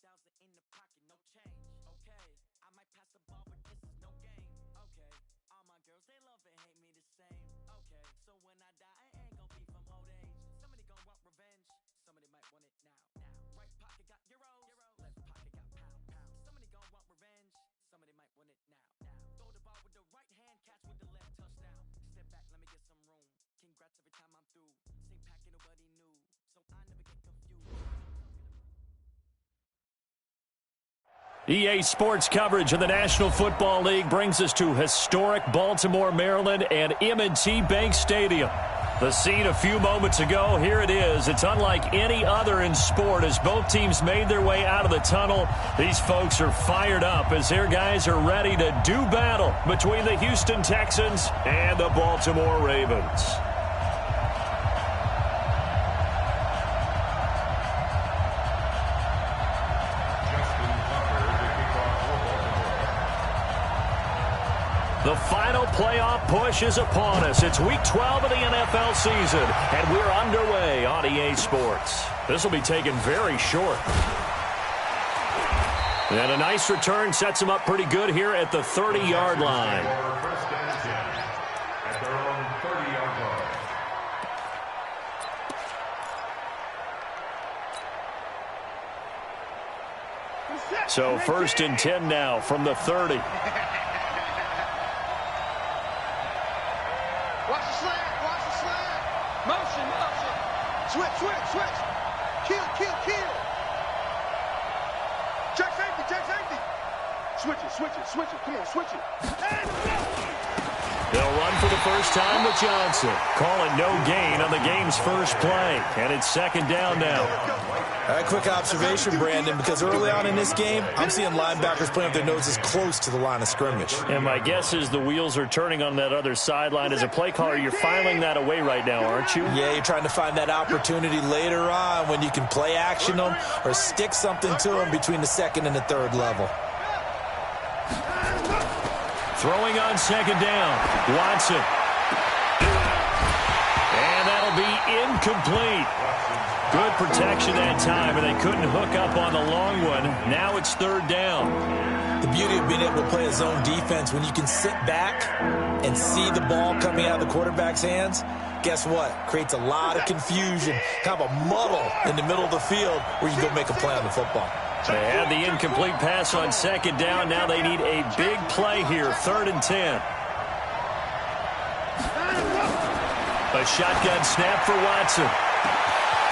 in the pocket, no change. Okay, I might pass the ball, but this is no game. Okay, all my girls, they love and hate me the same. Okay, so when I die, I ain't gonna be from old age. Somebody gonna want revenge, somebody might want it now. Right pocket got euros, left pocket got pound. Somebody gonna want revenge, somebody might want it now. Throw the ball with the right hand, catch with the left, touchdown. Step back, let me get some room. Congrats every time I'm through. Same packet, nobody knew, so I never get confused. EA Sports coverage of the National Football League brings us to historic Baltimore, Maryland, and M&T Bank Stadium. The scene a few moments ago, here it is. It's unlike any other in sport as both teams made their way out of the tunnel. These folks are fired up as their guys are ready to do battle between the Houston Texans and the Baltimore Ravens. The final playoff push is upon us. It's Week 12 of the NFL season, and we're underway on EA Sports. This will be taken very short. And a nice return sets them up pretty good here at the 30-yard line. First and 10 at their own 30-yard line. So first and 10 now from the 30. Switch. Kill. J-Savage618's. Switch it. Come on, switch it. They'll run for the first time with Johnson. Call it no gain on the game's first play. And it's second down now. A quick observation, Brandon, because early on in this game, I'm seeing linebackers playing with their noses close to the line of scrimmage. And my guess is the wheels are turning on that other sideline. As a play caller, you're filing that away right now, aren't you? Yeah, you're trying to find that opportunity later on when you can play action them or stick something to them between the second and the third level. Throwing on second down, Watson. And that'll be incomplete. Good protection that time, and they couldn't hook up on the long one. Now it's third down. The beauty of being able to play a zone defense, when you can sit back and see the ball coming out of the quarterback's hands, guess what? Creates a lot of confusion, kind of a muddle in the middle of the field where you can go make a play on the football. They had the incomplete pass on second down. Now they need a big play here, third and 10. A shotgun snap for Watson.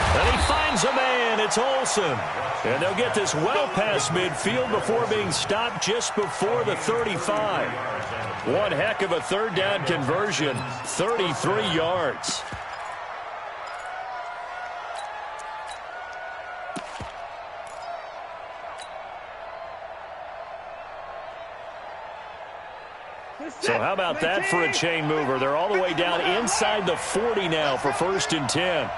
And he finds a man. It's Olsen. And they'll get this well past midfield before being stopped just before the 35. One heck of a third down conversion, 33 yards. So how about that for a chain mover? They're all the way down inside the 40 now for first and 10.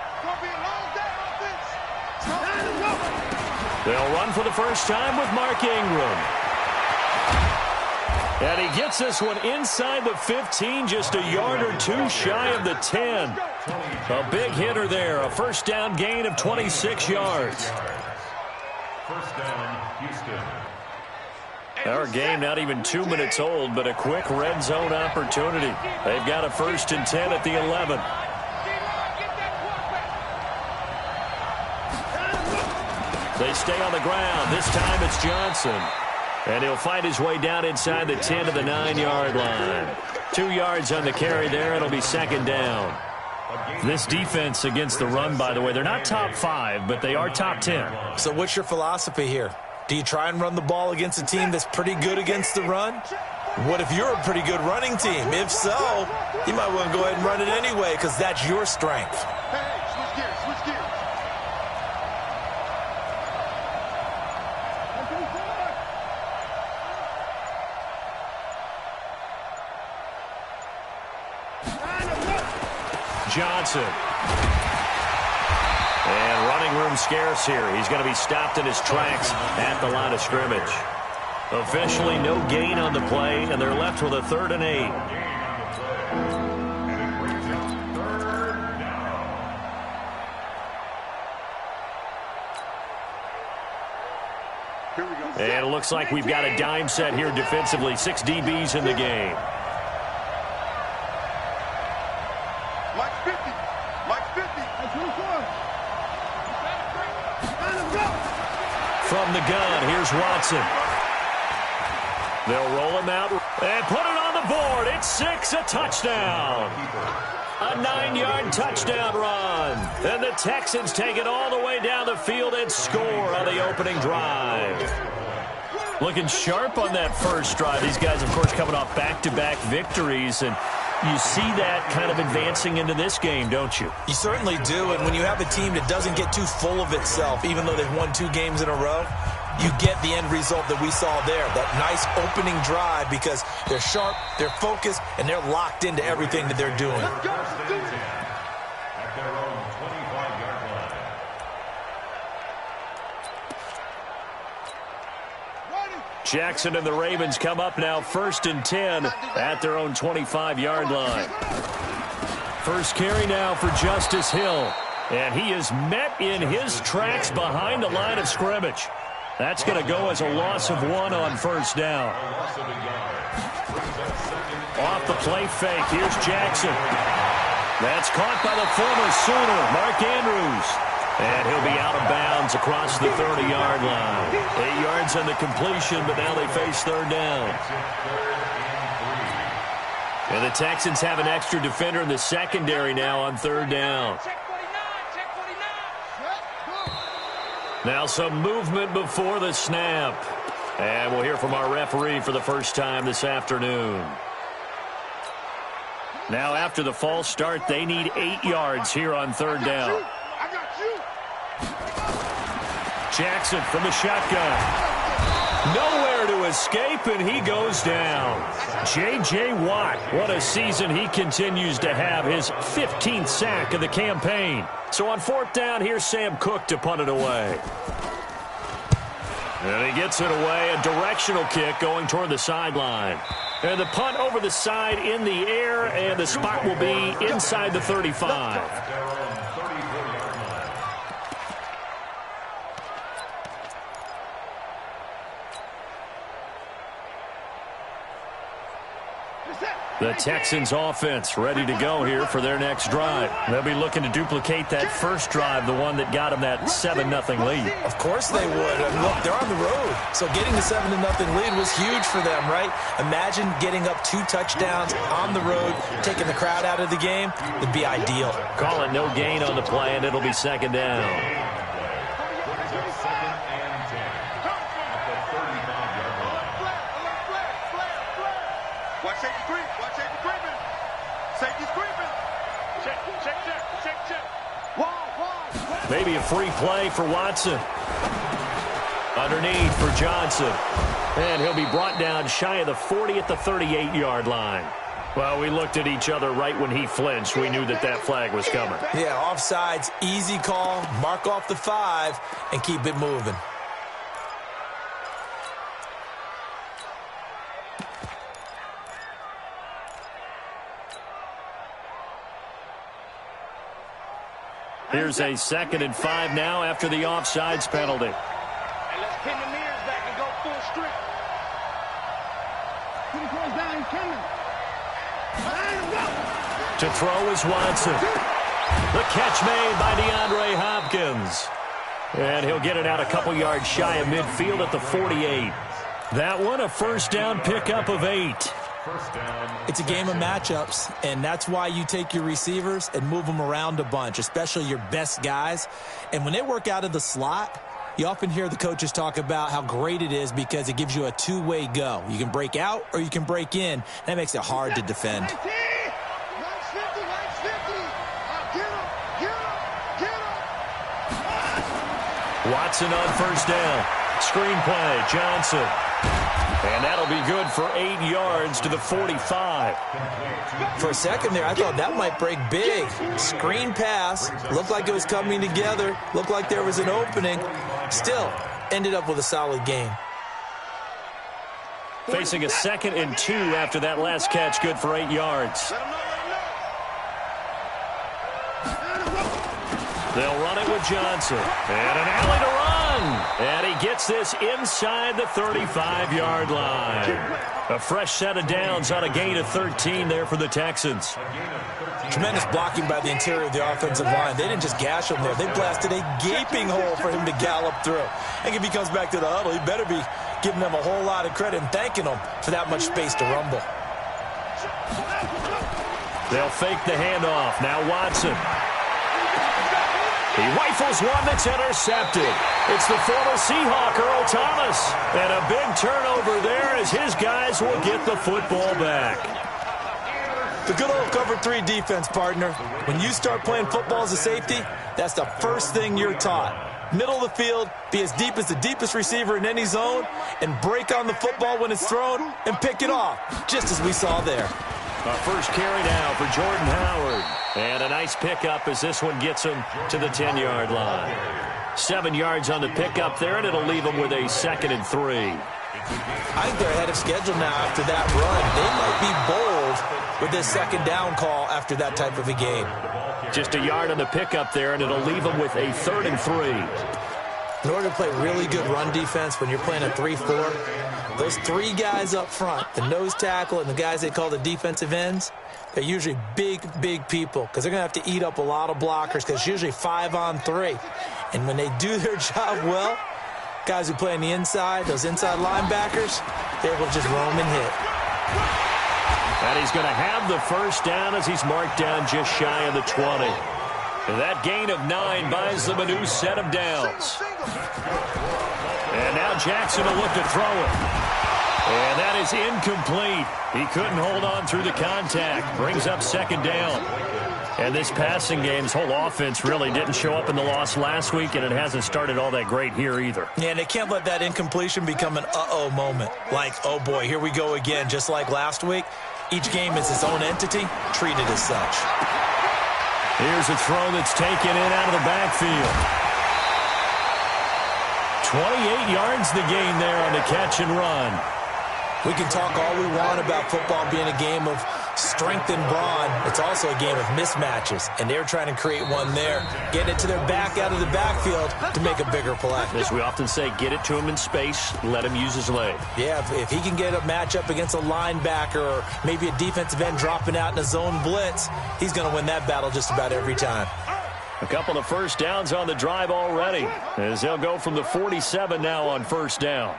They'll run for the first time with Mark Ingram. And he gets this one inside the 15, just a yard or two shy of the 10. A big hitter there, a first down gain of 26 yards. First down, Houston. Our game not even 2 minutes old, but a quick red zone opportunity. They've got a first and 10 at the 11. They stay on the ground. This time it's Johnson. And he'll find his way down inside the 10 to the 9-yard line. 2 yards on the carry there. It'll be second down. This defense against the run, by the way, they're not top 5, but they are top 10. So what's your philosophy here? Do you try and run the ball against a team that's pretty good against the run? What if you're a pretty good running team? If so, you might want to go ahead and run it anyway because that's your strength. Hey, switch gears. Johnson. And running room scarce here. He's going to be stopped in his tracks at the line of scrimmage. Officially no gain on the play, and they're left with a 3rd and 8. Here we go. And it looks like we've got a dime set here defensively. 6 DBs in the game. Mike 50. Mike 50. That's 24. From the gun, here's Watson. They'll roll him out and put it on the board. It's 6, a touchdown. A 9-yard touchdown run. And the Texans take it all the way down the field and score on the opening drive. Looking sharp on that first drive. These guys, of course, coming off back-to-back victories. And you see that kind of advancing into this game, don't you? You certainly do. And when you have a team that doesn't get too full of itself, even though they've won 2 games in a row, you get the end result that we saw there, that nice opening drive, because they're sharp, they're focused, and they're locked into everything that they're doing. At their own 25-yard line. Jackson and the Ravens come up now 1st and 10 at their own 25-yard line. First carry now for Justice Hill. And he is met in his tracks behind the line of scrimmage. That's going to go as a loss of 1 on first down. Off the play fake, here's Jackson. That's caught by the former Sooner, Mark Andrews. And he'll be out of bounds across the 30-yard line. 8 yards on the completion, but now they face 3rd down. And the Texans have an extra defender in the secondary now on 3rd down. Now some movement before the snap. And we'll hear from our referee for the first time this afternoon. Now after the false start, they need 8 yards here on 3rd down. Jackson from the shotgun. Nowhere to escape, and he goes down. J.J. Watt, what a season he continues to have, his 15th sack of the campaign. So on 4th down, here's Sam Cook to punt it away. And he gets it away, a directional kick going toward the sideline. And the punt over the side in the air, and the spot will be inside the 35. The Texans offense ready to go here for their next drive. They'll be looking to duplicate that first drive, the one that got them that 7-0 lead. Of course they would. Look, they're on the road. So getting the 7-0 lead was huge for them, right? Imagine getting up 2 touchdowns on the road, taking the crowd out of the game. It'd be ideal. Call it no gain on the play, and it'll be 2nd down. Watch safety creep. Watch safety creeping. Safety's creeping. Check. Wall. Maybe a free play for Watson. Underneath for Johnson. And he'll be brought down shy of the 40 at the 38-yard line. Well, we looked at each other right when he flinched. We knew that that flag was coming. Yeah, offsides, easy call. Mark off the 5 and keep it moving. Here's a 2nd and 5 now after the offsides penalty. And let's pin the mirrors back and go full strip. To throw is Watson. The catch made by DeAndre Hopkins. And he'll get it out a couple yards shy of midfield at the 48. That one a first down pickup of 8. It's a game of matchups, and that's why you take your receivers and move them around a bunch, especially your best guys. And when they work out of the slot, you often hear the coaches talk about how great it is because it gives you a two-way go. You can break out or you can break in. That makes it hard to defend. Watson on first down. Screen play, Johnson. And that'll be good for 8 yards to the 45. For a second there, I thought that might break big. Screen pass. Looked like it was coming together. Looked like there was an opening. Still, ended up with a solid game. Facing a 2nd and 2 after that last catch, good for 8 yards. They'll run it with Johnson. And an alley to run. And he gets this inside the 35-yard line. A fresh set of downs on a gain of 13 there for the Texans. Tremendous blocking by the interior of the offensive line. They didn't just gash him there. They blasted a gaping hole for him to gallop through. And if he comes back to the huddle, he better be giving them a whole lot of credit and thanking them for that much space to rumble. They'll fake the handoff. Now Watson. He rifles one that's intercepted. It's the former Seahawk, Earl Thomas. And a big turnover there as his guys will get the football back. The good old cover 3 defense, partner. When you start playing football as a safety, that's the first thing you're taught. Middle of the field, be as deep as the deepest receiver in any zone, and break on the football when it's thrown and pick it off, just as we saw there. A first carry now for Jordan Howard. And a nice pickup as this one gets him to the 10-yard line. 7 yards on the pickup there, and it'll leave him with a 2nd and 3. I think they're ahead of schedule now after that run. They might be bold with this 2nd down call after that type of a game. Just a yard on the pickup there, and it'll leave them with a 3rd and 3. In order to play really good run defense when you're playing a 3-4, those 3 guys up front, the nose tackle and the guys they call the defensive ends, they're usually big, big people because they're going to have to eat up a lot of blockers because it's usually 5-on-3. And when they do their job well, guys who play on the inside, those inside linebackers, they're able to just roam and hit. And he's going to have the first down as he's marked down just shy of the 20. And that gain of 9 buys them a new set of downs. And now Jackson will look to throw it. And that is incomplete. He couldn't hold on through the contact. Brings up 2nd down. And this passing game's whole offense really didn't show up in the loss last week, and it hasn't started all that great here either. Yeah, and they can't let that incompletion become an uh-oh moment. Like, oh boy, here we go again, just like last week. Each game is its own entity, treated as such. Here's a throw that's taken in out of the backfield. 28 yards the gain there on the catch and run. We can talk all we want about football being a game of strength and brawn. It's also a game of mismatches, and they're trying to create one there, getting it to their back out of the backfield to make a bigger play. As we often say, get it to him in space, let him use his leg. Yeah, if he can get a matchup against a linebacker or maybe a defensive end dropping out in a zone blitz, he's going to win that battle just about every time. A couple of first downs on the drive already, as they'll go from the 47 now on first down.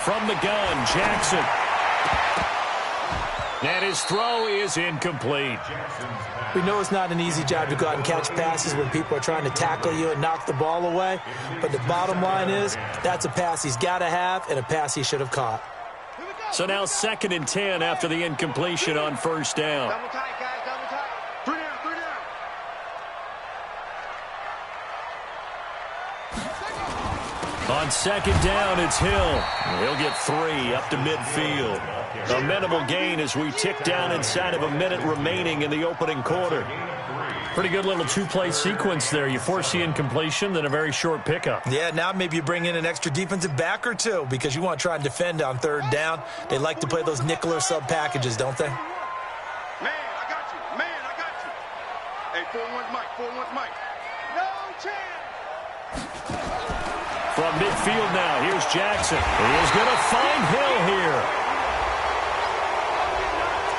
From the gun, Jackson. And his throw is incomplete. We know it's not an easy job to go out and catch passes when people are trying to tackle you and knock the ball away. But the bottom line is, that's a pass he's got to have and a pass he should have caught. So now 2nd and 10 after the incompletion on first down. Double tight, guys, double tight. 3 down, 3 down. On 2nd down, it's Hill. He'll get 3 up to midfield. A minimal gain as we tick down inside of a minute remaining in the opening quarter. Pretty good little 2-play sequence there. You force the incompletion, then a very short pickup. Yeah, now maybe you bring in an extra defensive back or 2 because you want to try and defend on 3rd down. They like to play those nickel or sub packages, don't they? Man, I got you. Man, I got you. Hey, 4-1's Mike. 4-1's Mike. No chance. From midfield now, here's Jackson. He is going to find Hill here.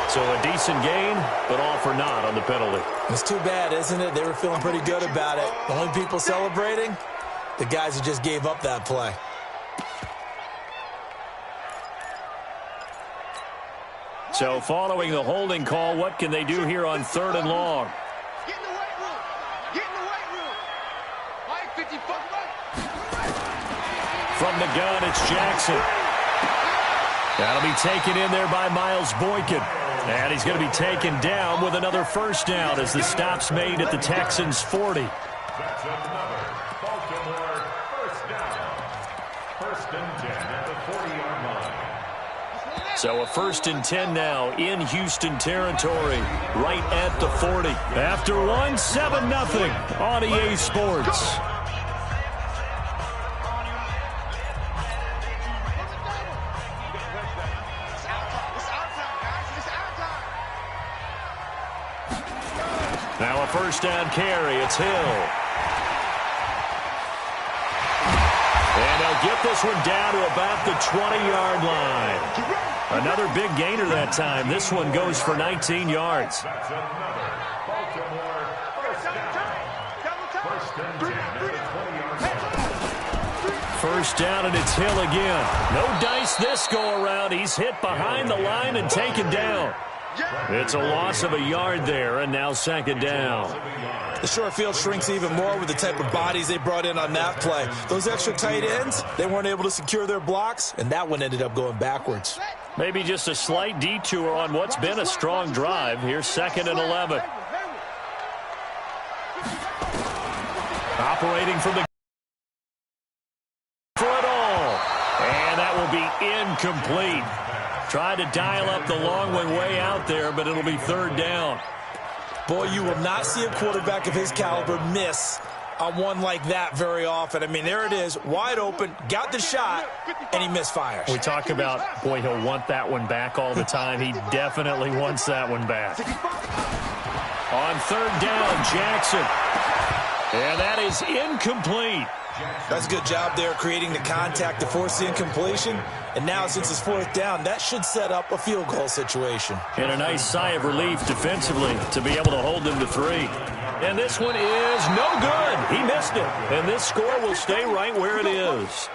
So a decent gain, but all for naught on the penalty. It's too bad, isn't it? They were feeling pretty good about it. The only people celebrating, the guys who just gave up that play. So following the holding call, what can they do here on 3rd and long? Get in the weight room. Get in the weight room. Mike, 50 fuck right. From the gun, it's Jackson. That'll be taken in there by Miles Boykin. And he's going to be taken down with another first down as the stop's made at the Texans' 40. That's another Baltimore first down. 1st and 10 at the 40-yard line. So a 1st and 10 now in Houston territory, right at the 40. After one, 7-0 on EA Sports. Now a first down carry. It's Hill. And they'll get this one down to about the 20-yard line. Another big gainer that time. This one goes for 19 yards. That's another Baltimore first down. First and 10 at the 20-yard line. First down, and it's Hill again. No dice this go-around. He's hit behind the line and taken down. It's a loss of a yard there, and now second down. The short field shrinks even more with the type of bodies they brought in on that play. Those extra tight ends, they weren't able to secure their blocks, and that one ended up going backwards. Maybe just a slight detour on what's been a strong drive. Here's second and 11. Operating from the for it all. And that will be incomplete. Tried to dial up the long one way out there, but it'll be third down. Boy, you will not see a quarterback of his caliber miss on one like that very often. I mean, there it is, wide open, got the shot, and he misfires. We talk about, boy, he'll want that one back all the time. He definitely wants that one back. On third down, Jackson. And that is incomplete. That's a good job there creating the contact to force the incompletion. And now, since it's fourth down, that should set up a field goal situation. And a nice sigh of relief defensively to be able to hold them to 3. And this one is no good. He missed it. And this score will stay right where it is.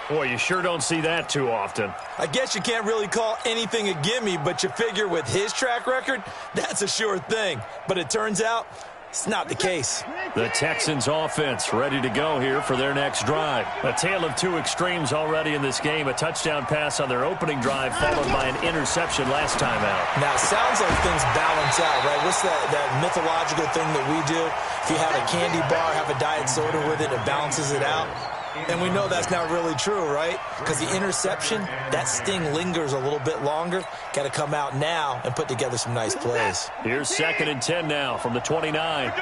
Boy, you sure don't see that too often. I guess you can't really call anything a gimme, but you figure with his track record, that's a sure thing. But it turns out it's not the case. The Texans offense ready to go here for their next drive. A tale of two extremes already in this game. A touchdown pass on their opening drive followed by an interception last time out. Now, it sounds like things balance out, right? What's that mythological thing that we do? If you have a candy bar, have a diet soda with it, it balances it out. And we know that's not really true, right? Because the interception, that sting lingers a little bit longer. Got to come out now and put together some nice plays. Here's second and 10 now from the 29.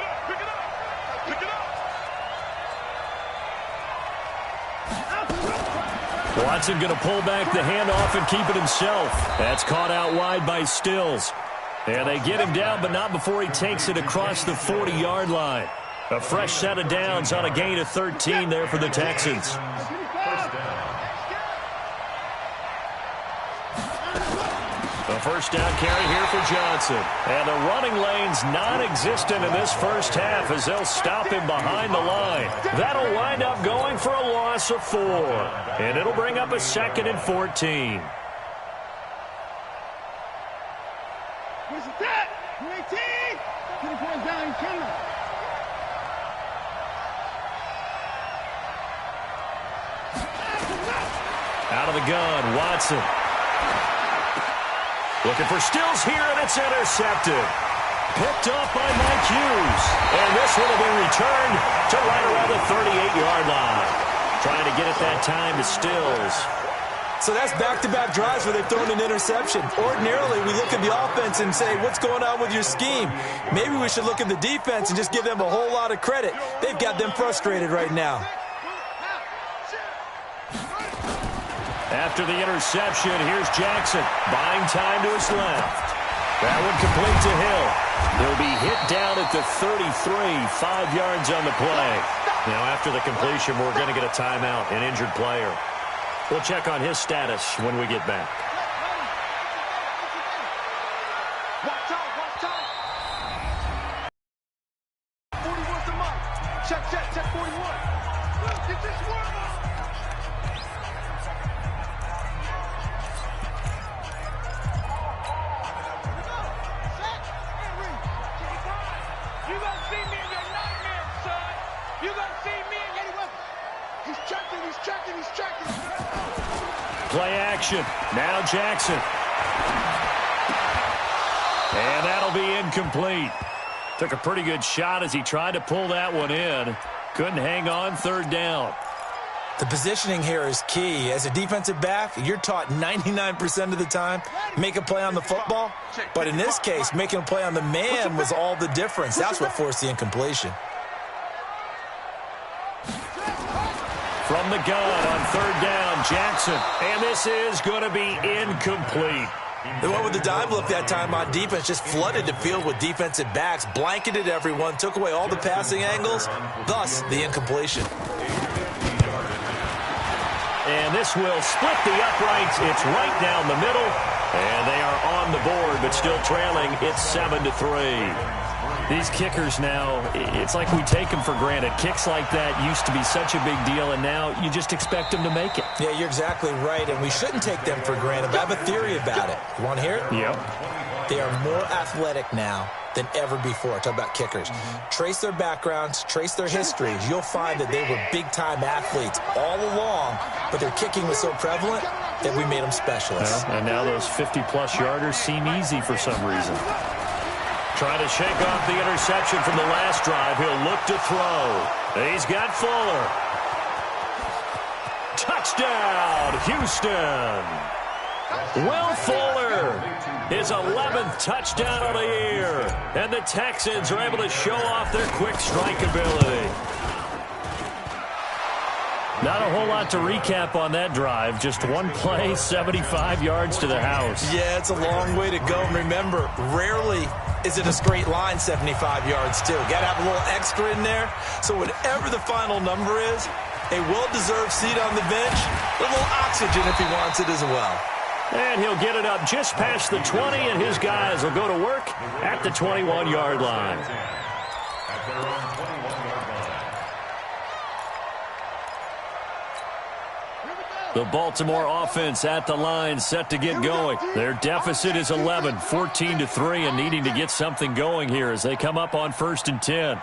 Watson going to pull back the handoff and keep it himself. That's caught out wide by Stills. And they get him down, but not before he takes it across the 40-yard line. A fresh set of downs on a gain of 13 there for the Texans. The first down carry here for Johnson. And the running lane's non-existent in this first half as they'll stop him behind the line. That'll wind up going for a loss of 4. And it'll bring up a second and 14. Where's it at? 18! 20 points down, coming. Out of the gun, Watson. Looking for Stills here, and it's intercepted. Picked up by Mike Hughes. And this one will be returned to right around the 38-yard line. Trying to get it that time to Stills. So that's back-to-back drives where they've thrown an interception. Ordinarily, we look at the offense and say, what's going on with your scheme? Maybe we should look at the defense and just give them a whole lot of credit. They've got them frustrated right now. After the interception, here's Jackson, buying time to his left. That one complete to Hill. He'll be hit down at the 33, 5 yards on the play. Now, after the completion, we're going to get a timeout, an injured player. We'll check on his status when we get back. Watch out. 41's the mark. Check, 41. Get this one. You gonna see me in your nightmare, son. You gonna see me in your weapon. He's checking. Play action. Now Jackson. And that'll be incomplete. Took a pretty good shot as he tried to pull that one in. Couldn't hang on, third down. The positioning here is key. As a defensive back, you're taught 99% of the time, make a play on the football. But in this case, making a play on the man was all the difference. That's what forced the incompletion. From the gun on third down, Jackson. And this is going to be incomplete. They went with the dive look that time on defense, just flooded the field with defensive backs, blanketed everyone, took away all the passing angles, thus the incompletion. And this will split the uprights. It's right down the middle. And they are on the board, but still trailing. It's 7-3. These kickers now, it's like we take them for granted. Kicks like that used to be such a big deal, and now you just expect them to make it. Yeah, you're exactly right, and we shouldn't take them for granted. But I have a theory about it. You want to hear it? Yep. They are more athletic now than ever before. Talk about kickers. Trace their backgrounds, trace their histories. You'll find that they were big-time athletes all along, but their kicking was so prevalent that we made them specialists. And now those 50-plus yarders seem easy for some reason. Trying to shake off the interception from the last drive. He'll look to throw. He's got Fuller. Touchdown, Houston. Will Fuller, his 11th touchdown of the year. And the Texans are able to show off their quick strike ability. Not a whole lot to recap on that drive. Just one play, 75 yards to the house. Yeah, it's a long way to go. And remember, rarely is it a straight line 75 yards, too. Got to have a little extra in there. So whatever the final number is, a well-deserved seat on the bench, a little oxygen if he wants it as well. And he'll get it up just past the 20, and his guys will go to work at the 21-yard line. The Baltimore offense at the line, set to get going. Their deficit is 11, 14-3, and needing to get something going here as they come up on 1st and 10.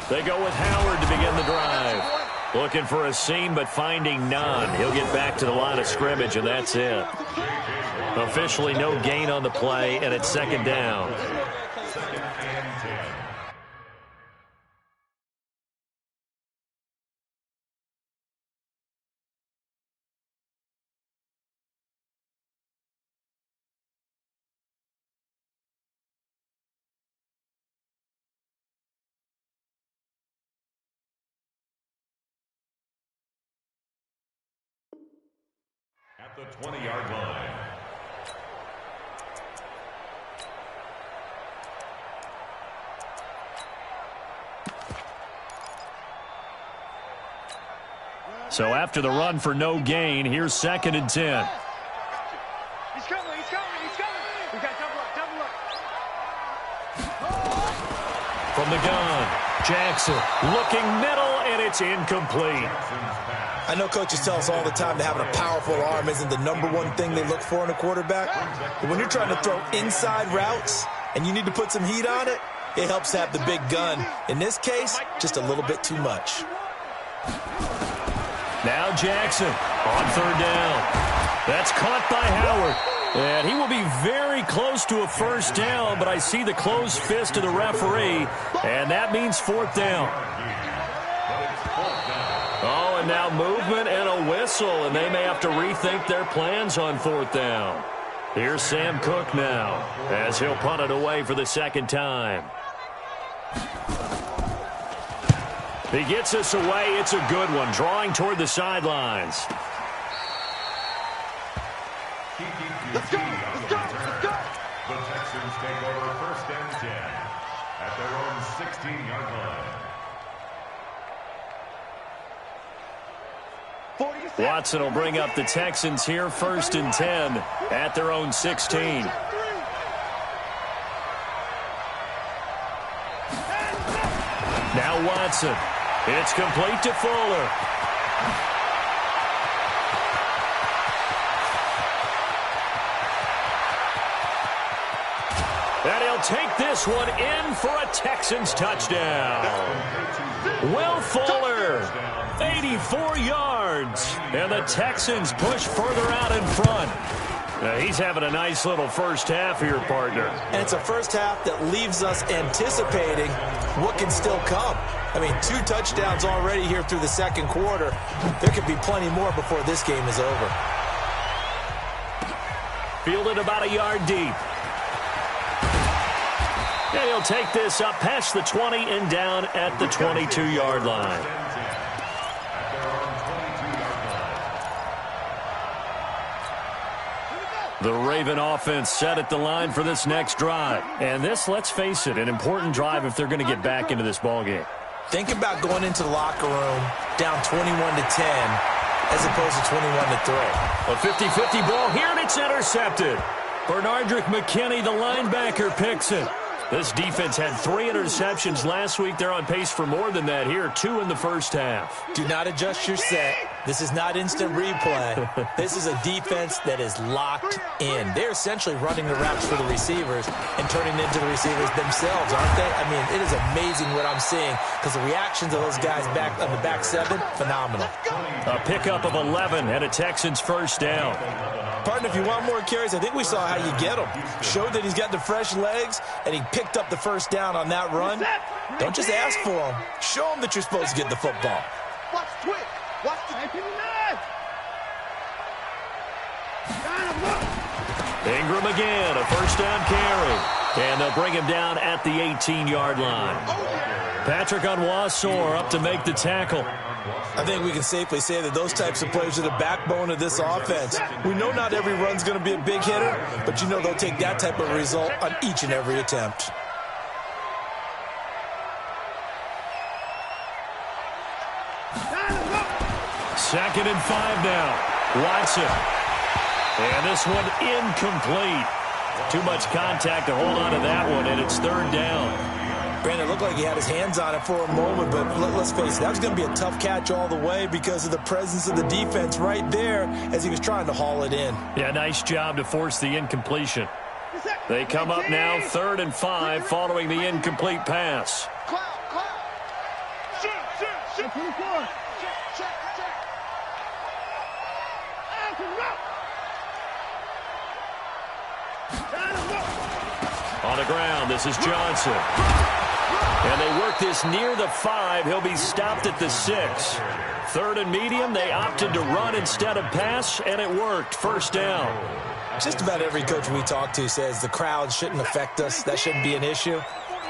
They go with Howard to begin the drive. Looking for a seam, but finding none. He'll get back to the line of scrimmage, and that's it. Officially no gain on the play, and it's 2nd down. At the 20-yard line. So after the run for no gain, here's 2nd and 10. He's coming, he's coming, he's coming. We got double up. From the gun, Jackson looking middle, and it's incomplete. I know coaches tell us all the time that having a powerful arm isn't the #1 thing they look for in a quarterback. But when you're trying to throw inside routes and you need to put some heat on it, it helps to have the big gun. In this case, just a little bit too much. Now Jackson on 3rd down. That's caught by Howard. And he will be very close to a 1st down, but I see the closed fist of the referee, and that means 4th down. Oh, and now movement and a whistle, and they may have to rethink their plans on 4th down. Here's Sam Cook now, as he'll punt it away for the 2nd time. He gets us away. It's a good one, drawing toward the sidelines. Let's go, let's go, let's go. The Texans take over 1st and 10 at their own 16-yard line. Watson will bring up the Texans here, 1st and 10 at their own 16. Now Watson. It's complete to Fuller. And he'll take this one in for a Texans touchdown. Will Fuller, 84 yards. And the Texans push further out in front. He's having a nice little first half here, partner. And it's a first half that leaves us anticipating what can still come. I mean, 2 touchdowns already here through the 2nd quarter. There could be plenty more before this game is over. Fielded about a yard deep. And he'll take this up past the 20 and down at the 22-yard line. The Raven offense set at the line for this next drive. And this, let's face it, an important drive if they're going to get back into this ballgame. Think about going into the locker room down 21-10 as opposed to 21-3. A 50-50 ball here, and it's intercepted. Bernardrick McKinney, the linebacker, picks it. This defense had 3 interceptions last week. They're on pace for more than that here, 2 in the first half. Do not adjust your set. This is not instant replay. This is a defense that is locked in. They're essentially running the routes for the receivers and turning into the receivers themselves, aren't they? I mean, it is amazing what I'm seeing because the reactions of those guys back on the back 7, phenomenal. A pickup of 11 and a Texans first down. Partner, if you want more carries, I think we saw how you get him. Showed that he's got the fresh legs, and he picked up the first down on that run. Don't just ask for him. Show him that you're supposed to get the football. Watch twitch. Watch the Ingram again, a first down carry. And they'll bring him down at the 18-yard line. Patrick Onwuasor up to make the tackle. I think we can safely say that those types of players are the backbone of this offense. We know not every run's going to be a big hitter, but you know they'll take that type of result on each and every attempt. Second and 5 now. Watson. And this one incomplete. Too much contact to hold on to that one, and it's third down. Brandon, it looked like he had his hands on it for a moment, but let's face it, that was going to be a tough catch all the way because of the presence of the defense right there as he was trying to haul it in. Yeah, nice job to force the incompletion. They come up now, 3rd and 5, following the incomplete pass. On the ground, this is Johnson. And they work this near the 5. He'll be stopped at the 6. 3rd and medium, they opted to run instead of pass, and it worked. First down. Just about every coach we talk to says the crowd shouldn't affect us. That shouldn't be an issue.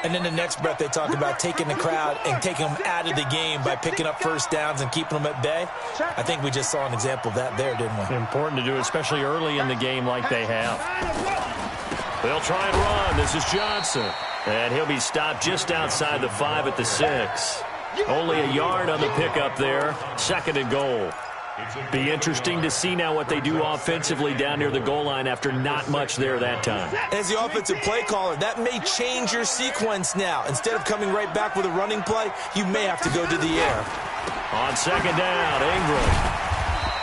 And then the next breath they talk about taking the crowd and taking them out of the game by picking up first downs and keeping them at bay. I think we just saw an example of that there, didn't we? Important to do, especially early in the game like they have. They'll try and run. This is Johnson. And he'll be stopped just outside the 5 at the 6. Only a yard on the pickup there. 2nd and goal. Be interesting to see now what they do offensively down near the goal line after not much there that time. As the offensive play caller, that may change your sequence now. Instead of coming right back with a running play, you may have to go to the air. On 2nd down, Ingram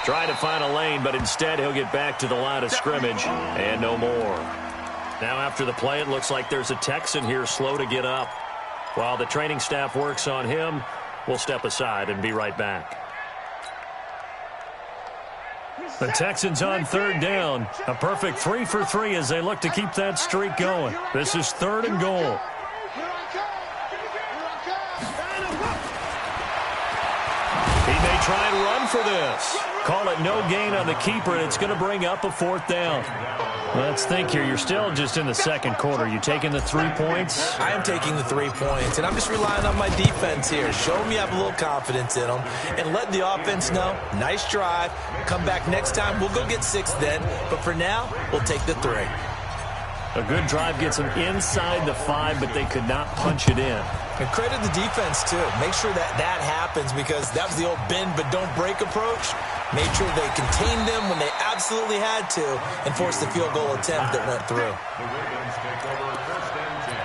trying to find a lane, but instead he'll get back to the line of scrimmage and no more. Now after the play, it looks like there's a Texan here slow to get up. While the training staff works on him, we'll step aside and be right back. The Texans on 3rd down. A perfect 3 for 3 as they look to keep that streak going. This is 3rd and goal. He may try and run for this. Call it no gain on the keeper, and it's going to bring up a 4th down. Let's think here. You're still just in the 2nd quarter. You taking the 3 points? I am taking the 3 points, and I'm just relying on my defense here. Show them you have a little confidence in them, and let the offense know, nice drive. Come back next time. We'll go get 6 then, but for now, we'll take the 3. A good drive gets them inside the 5, but they could not punch it in. And credit the defense, too. Make sure that that happens because that was the old bend but don't break approach. Made sure they contained them when they absolutely had to and forced the field goal attempt that went through. The Ravens take over 1st and 10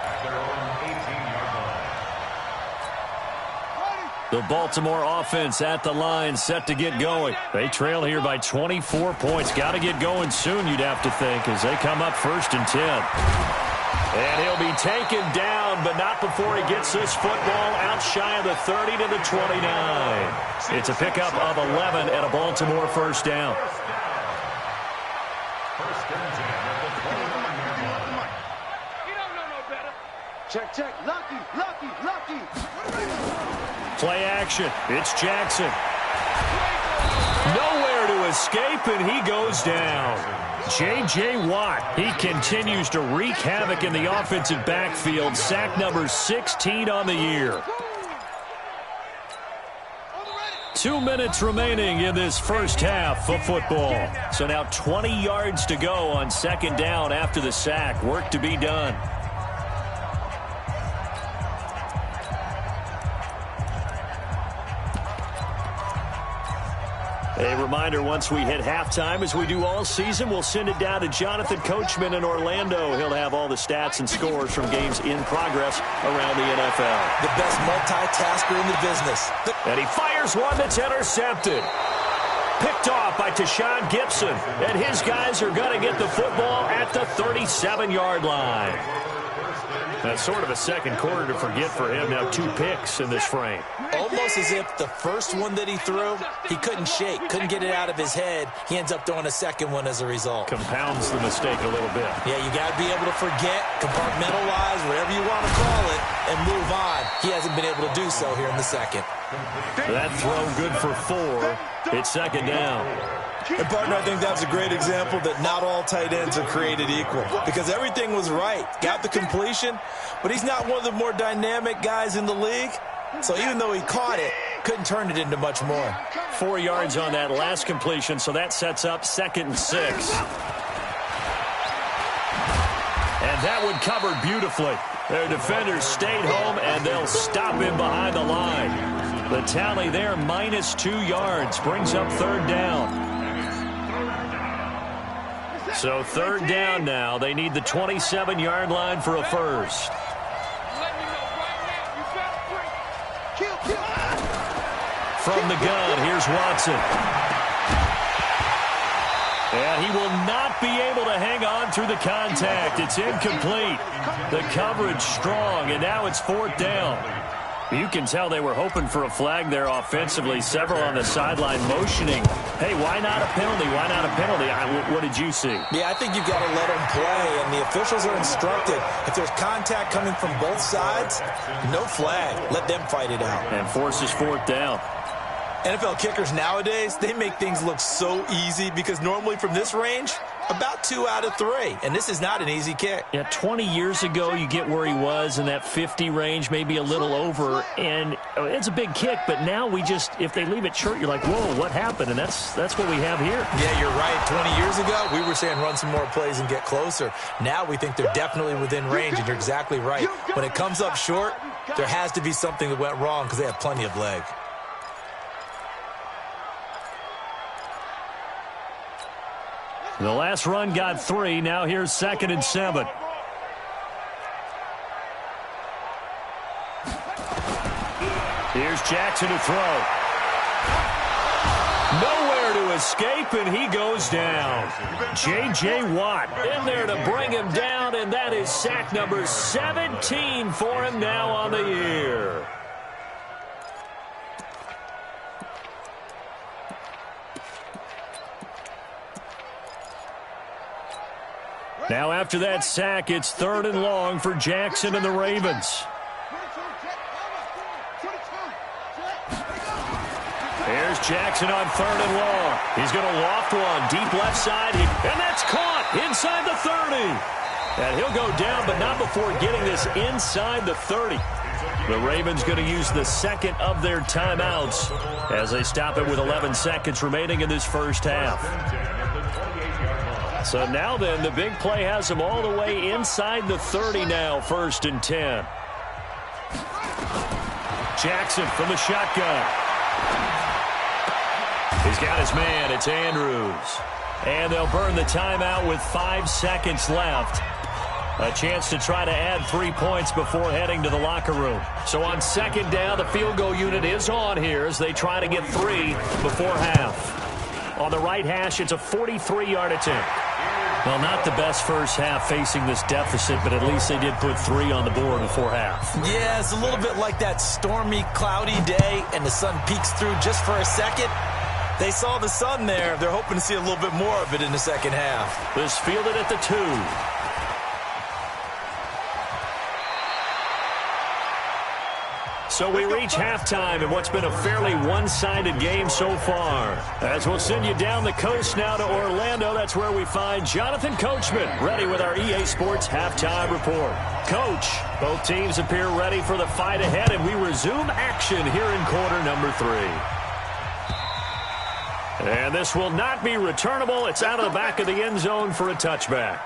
at their own 18-yard line. The Baltimore offense at the line, set to get going. They trail here by 24 points. Got to get going soon, you'd have to think, as they come up 1st and 10. And he'll be taken down, but not before he gets this football out shy of the 30 to the 29. It's a pickup of 11 and a Baltimore first down. 1st and 10 at the 29-yard line. You don't know no better. Check, check. Lucky, lucky, lucky. Play action. It's Jackson. Nowhere to escape, and he goes down. J.J. Watt, he continues to wreak havoc in the offensive backfield. Sack number 16 on the year. 2 minutes remaining in this first half of football. So now 20 yards to go on second down after the sack. Work to be done. A reminder, once we hit halftime, as we do all season, we'll send it down to Jonathan Coachman in Orlando. He'll have all the stats and scores from games in progress around the NFL. The best multitasker in the business. And he fires one that's intercepted. Picked off by Tashawn Gibson. And his guys are going to get the football at the 37-yard line. That's sort of a second quarter to forget for him. Now 2 picks in this frame. Almost as if the first one that he threw, he couldn't shake, couldn't get it out of his head. He ends up throwing a second one as a result. Compounds the mistake a little bit. Yeah, you got to be able to forget, compartmentalize, whatever you want to call it, and move on. He hasn't been able to do so here in the second. That throw good for 4. It's second down. And, partner, I think that's a great example that not all tight ends are created equal, because everything was right. Got the completion, but he's not one of the more dynamic guys in the league. So even though he caught it, couldn't turn it into much more. 4 yards on that last completion, so that sets up 2nd and 6. And that one covered beautifully. Their defenders stayed home, and they'll stop him behind the line. The tally there, -2 yards, brings up 3rd down. So 3rd down now. They need the 27-yard line for a first. From the gun, here's Watson. And he will not be able to hang on through the contact. It's incomplete. The coverage strong, and now it's 4th down. You can tell they were hoping for a flag there offensively. Several on the sideline motioning. Hey, why not a penalty? Why not a penalty? What did you see? Yeah, I think you've got to let them play, and the officials are instructed. If there's contact coming from both sides, no flag. Let them fight it out. And forces 4th down. NFL kickers nowadays, they make things look so easy because normally from this range, about 2 out of 3. And this is not an easy kick. Yeah, 20 years ago, you get where he was in that 50 range, maybe a little over. And it's a big kick, but now we just, if they leave it short, you're like, whoa, what happened? And that's what we have here. Yeah, you're right. 20 years ago, we were saying run some more plays and get closer. Now we think they're definitely within range, and you're exactly right. When it comes up short, there has to be something that went wrong because they have plenty of leg. The last run got 3. Now here's 2nd and 7. Here's Jackson to throw. Nowhere to escape, and he goes down. J.J. Watt in there to bring him down, and that is sack number 17 for him now on the year. Now after that sack, it's 3rd and long for Jackson and the Ravens. Here's Jackson on 3rd and long. He's going to loft one deep left side, and that's caught inside the 30. And he'll go down, but not before getting this inside the 30. The Ravens going to use the second of their timeouts as they stop it with 11 seconds remaining in this first half. So now then, the big play has him all the way inside the 30 now, 1st and 10. Jackson from the shotgun. He's got his man. It's Andrews. And they'll burn the timeout with 5 seconds left. A chance to try to add 3 points before heading to the locker room. So on 2nd down, the field goal unit is on here as they try to get 3 before half. On the right hash, it's a 43-yard attempt. Well, not the best first half facing this deficit, but at least they did put 3 on the board before half. Yeah, it's a little bit like that stormy, cloudy day, and the sun peeks through just for a second. They saw the sun there. They're hoping to see a little bit more of it in the second half. This fielded at the 2. So we reach halftime in what's been a fairly one-sided game so far. As we'll send you down the coast now to Orlando, that's where we find Jonathan Coachman, ready with our EA Sports halftime report. Coach, both teams appear ready for the fight ahead, and we resume action here in quarter number 3. And this will not be returnable. It's out of the back of the end zone for a touchback.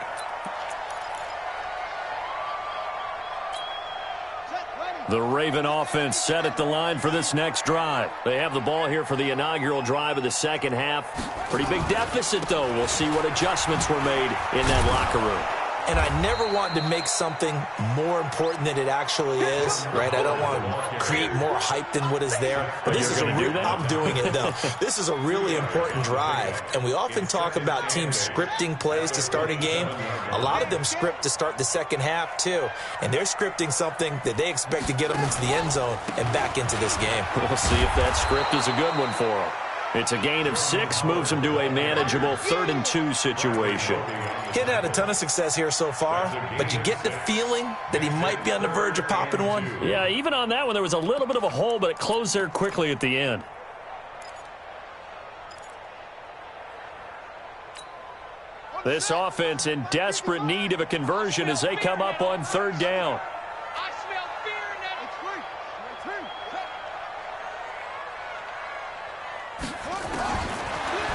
The Raven offense set at the line for this next drive. They have the ball here for the inaugural drive of the second half. Pretty big deficit, though. We'll see what adjustments were made in that locker room. And I never wanted to make something more important than it actually is, right? I don't want to create more hype than what is there. But this is I'm doing it, though. This is a really important drive. And we often talk about teams scripting plays to start a game. A lot of them script to start the second half, too. And they're scripting something that they expect to get them into the end zone and back into this game. We'll see if that script is a good one for them. It's a gain of 6, moves them to a manageable 3rd and 2 situation. He hadn't had a ton of success here so far, but you get the feeling that he might be on the verge of popping one. Yeah, even on that one, there was a little bit of a hole, but it closed there quickly at the end. This offense in desperate need of a conversion as they come up on 3rd down.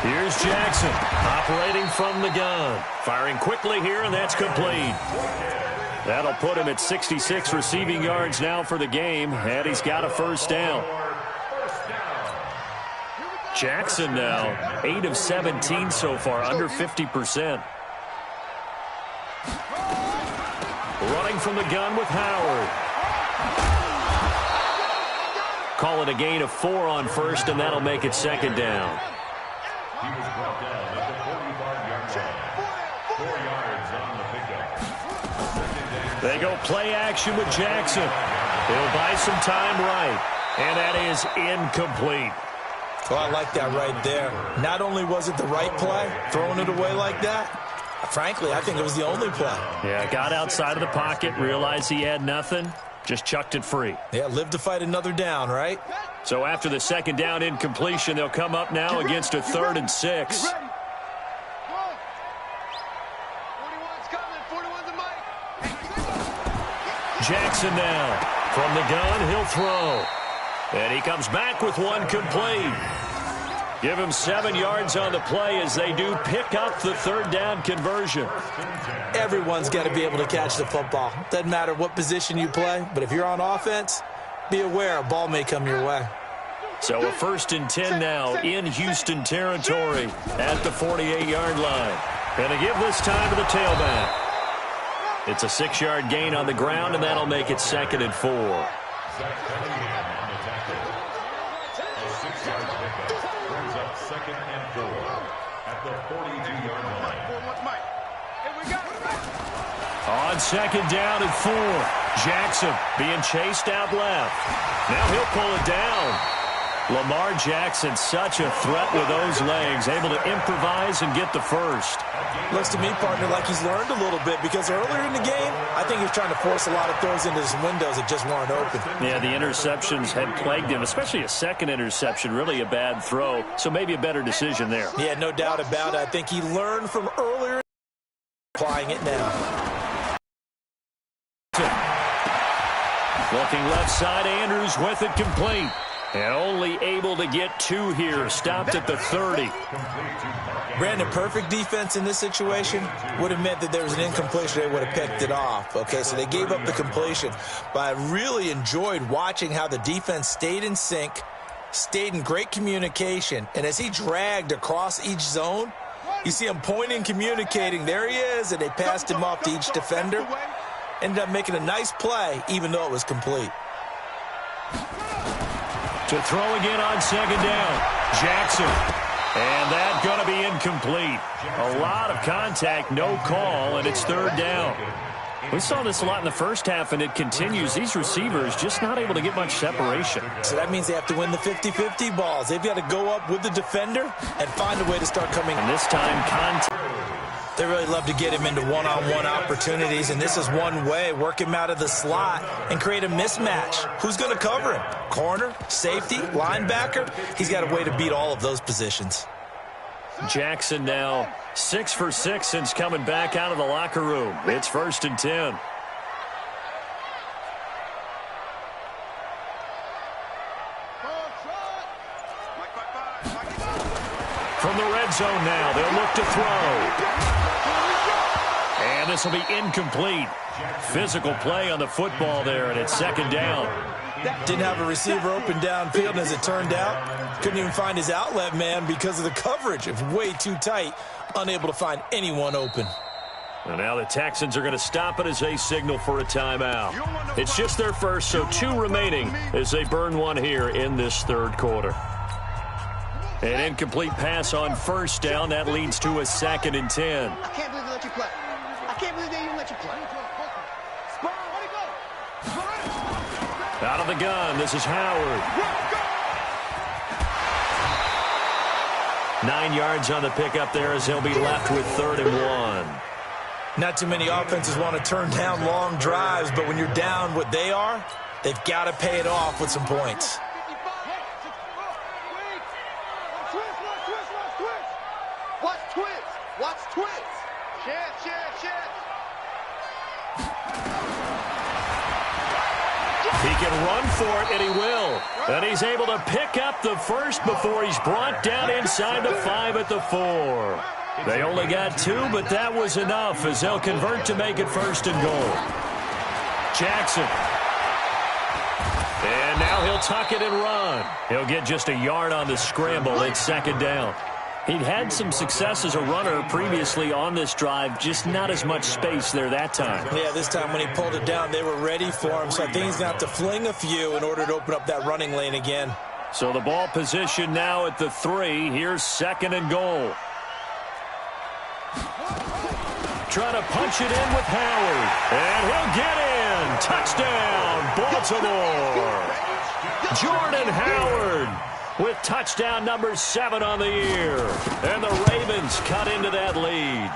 Here's Jackson, operating from the gun. Firing quickly here, and that's complete. That'll put him at 66 receiving yards now for the game, and he's got a 1st down. Jackson now, 8 of 17 so far, under 50%. Running from the gun with Howard. Call it a gain of 4 on 1st, and that'll make it 2nd down. He was brought down at the 45-yard line. 4 yards on the pickup. They go play action with Jackson. He'll buy some time right, and that is incomplete. Well, I like that right there. Not only was it the right play, throwing it away like that, frankly, I think it was the only play. Yeah, got outside of the pocket, realized he had nothing, just chucked it free. Yeah, live to fight another down, right? So after the 2nd down incompletion, they'll come up now against a 3rd and 6. Jackson now. From the gun, he'll throw. And he comes back with one complete. Give him 7 yards on the play as they do pick up the 3rd down conversion. Everyone's got to be able to catch the football. Doesn't matter what position you play, but if you're on offense, be aware a ball may come your way. So a 1st and 10 now in Houston territory at the 48-yard line. And to give this time to the tailback. It's a 6-yard gain on the ground, and that'll make it 2nd and 4. On 2nd down and 4. Jackson being chased out left. Now he'll pull it down. Lamar Jackson, such a threat with those legs, able to improvise and get the 1st. Looks to me, partner, like he's learned a little bit because earlier in the game, I think he was trying to force a lot of throws into his windows that just weren't open. Yeah, the interceptions had plagued him, especially a 2nd interception, really a bad throw, so maybe a better decision there. Yeah, no doubt about it. I think he learned from earlier, applying it now. Looking left side, Andrews with it complete. And only able to get 2 here. Stopped at the 30. Brandon, perfect defense in this situation would have meant that there was an incompletion. They would have picked it off. Okay, so they gave up the completion. But I really enjoyed watching how the defense stayed in sync, stayed in great communication. And as he dragged across each zone, you see him pointing, communicating. There he is, and they passed him off to each defender. Ended up making a nice play, even though it was complete. To throw again on 2nd down. Jackson. And that's going to be incomplete. A lot of contact, no call, and it's 3rd down. We saw this a lot in the first half, and it continues. These receivers just not able to get much separation. So that means they have to win the 50-50 balls. They've got to go up with the defender and find a way to start coming. And this time, contact. They really love to get him into one-on-one opportunities, and this is one way. Work him out of the slot and create a mismatch. Who's going to cover him? Corner, safety, linebacker? He's got a way to beat all of those positions. Jackson now 6 for 6 since coming back out of the locker room. It's 1st and 10. From the red zone now, they'll look to throw. And this will be incomplete. Physical play on the football there, and it's 2nd down. Didn't have a receiver open downfield, and as it turned out, couldn't even find his outlet man because of the coverage. It was way too tight, unable to find anyone open. And now the Texans are going to stop it as they signal for a timeout. It's just their first, so 2 remaining as they burn one here in this 3rd quarter. An incomplete pass on 1st down. That leads to a 2nd and 10. I can't believe they let you play. I can't believe they even let you play. Out of the gun, this is Howard. 9 yards on the pickup there as he'll be left with 3rd and 1. Not too many offenses want to turn down long drives, but when you're down what they are, they've got to pay it off with some points. Watch twist. Shit. He can run for it, and he will. And he's able to pick up the first before he's brought down inside the 5 at the 4. They only got 2, but that was enough as they'll convert to make it 1st and goal. Jackson. And now he'll tuck it and run. He'll get just a yard on the scramble. It's 2nd down. He'd had some success as a runner previously on this drive, just not as much space there that time. Yeah, this time when he pulled it down, they were ready for him, so I think he's going to have to fling a few in order to open up that running lane again. So the ball position now at the 3. Here's 2nd and goal. Trying to punch it in with Howard, and he'll get in. Touchdown, Baltimore. Jordan Howard with touchdown number 7 on the year. And the Ravens cut into that lead.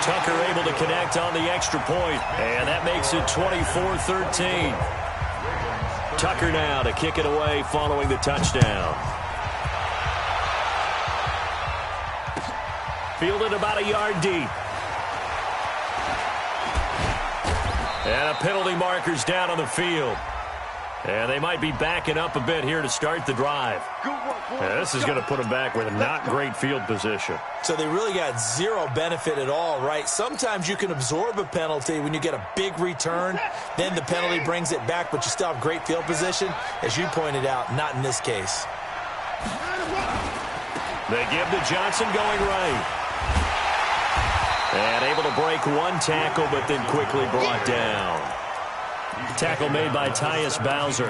Tucker able to connect on the extra point, and that makes it 24-13. Tucker now to kick it away following the touchdown. Fielded about a yard deep. And a penalty marker's down on the field. And they might be backing up a bit here to start the drive. This is going to put them back with not great field position. So they really got zero benefit at all, right? Sometimes you can absorb a penalty when you get a big return. Then the penalty brings it back, but you still have great field position. As you pointed out, not in this case. They give to Johnson going right. And able to break one tackle, but then quickly brought down. Tackle made by Tyus Bowser.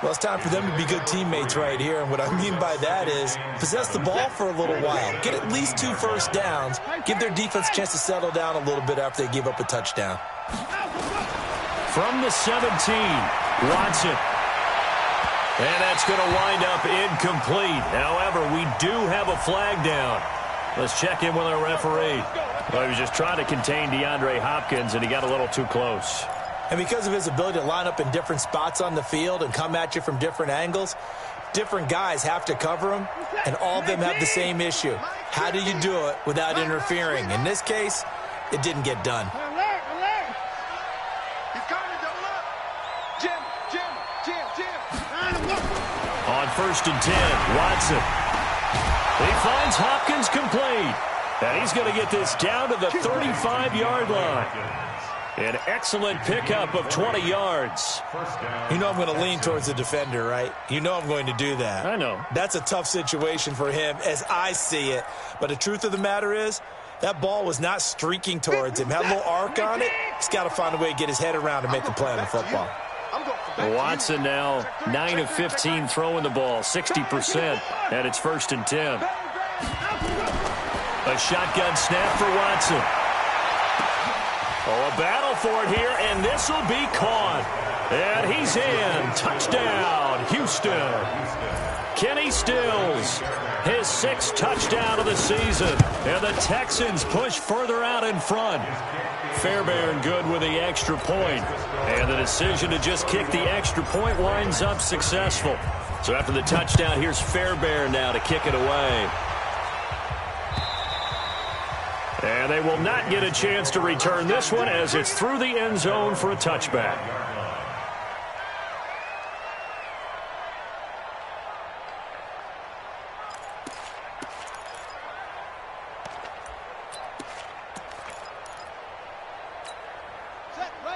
Well, it's time for them to be good teammates right here. And what I mean by that is possess the ball for a little while. Get at least 2 first downs. Give their defense a chance to settle down a little bit after they give up a touchdown. From the 17, Watson. And that's going to wind up incomplete. However, we do have a flag down. Let's check in with our referee. Well, he was just trying to contain DeAndre Hopkins, and he got a little too close. And because of his ability to line up in different spots on the field and come at you from different angles, different guys have to cover him, and all of them have the same issue. How do you do it without interfering? In this case, it didn't get done. On 1st and 10, Watson. He finds Hopkins complete. And he's going to get this down to the 35-yard line. An excellent pickup of 20 yards. You know I'm going to lean towards the defender, right? You know I'm going to do that. I know. That's a tough situation for him as I see it. But the truth of the matter is, that ball was not streaking towards him. Had a little arc on it. He's got to find a way to get his head around to make the play on the football. Watson now 9 of 15 throwing the ball, 60%, and it's 1st and 10. A shotgun snap for Watson. Oh, a battle for it here, and this will be caught. And he's in. Touchdown, Houston. Kenny Stills, his 6th touchdown of the season. And the Texans push further out in front. Fairbairn good with the extra point. And the decision to just kick the extra point winds up successful. So after the touchdown, here's Fairbairn now to kick it away. And they will not get a chance to return this one as it's through the end zone for a touchback.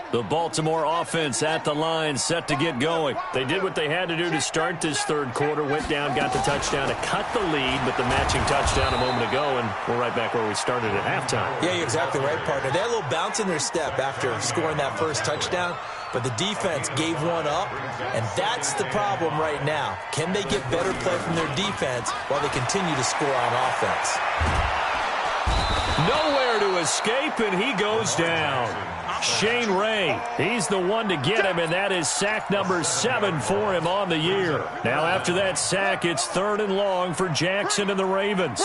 The Baltimore offense at the line, set to get going. They did what they had to do to start this third quarter, went down, got the touchdown to cut the lead, but the matching touchdown a moment ago, and we're right back where we started at halftime. Yeah, you're exactly right, partner. They had a little bounce in their step after scoring that first touchdown, but the defense gave one up, and that's the problem right now. Can they get better play from their defense while they continue to score on offense? Nowhere to escape, and he goes down. Shane Ray, he's the one to get him, and that is sack number 7 for him on the year. Now after that sack, it's 3rd and long for Jackson and the Ravens.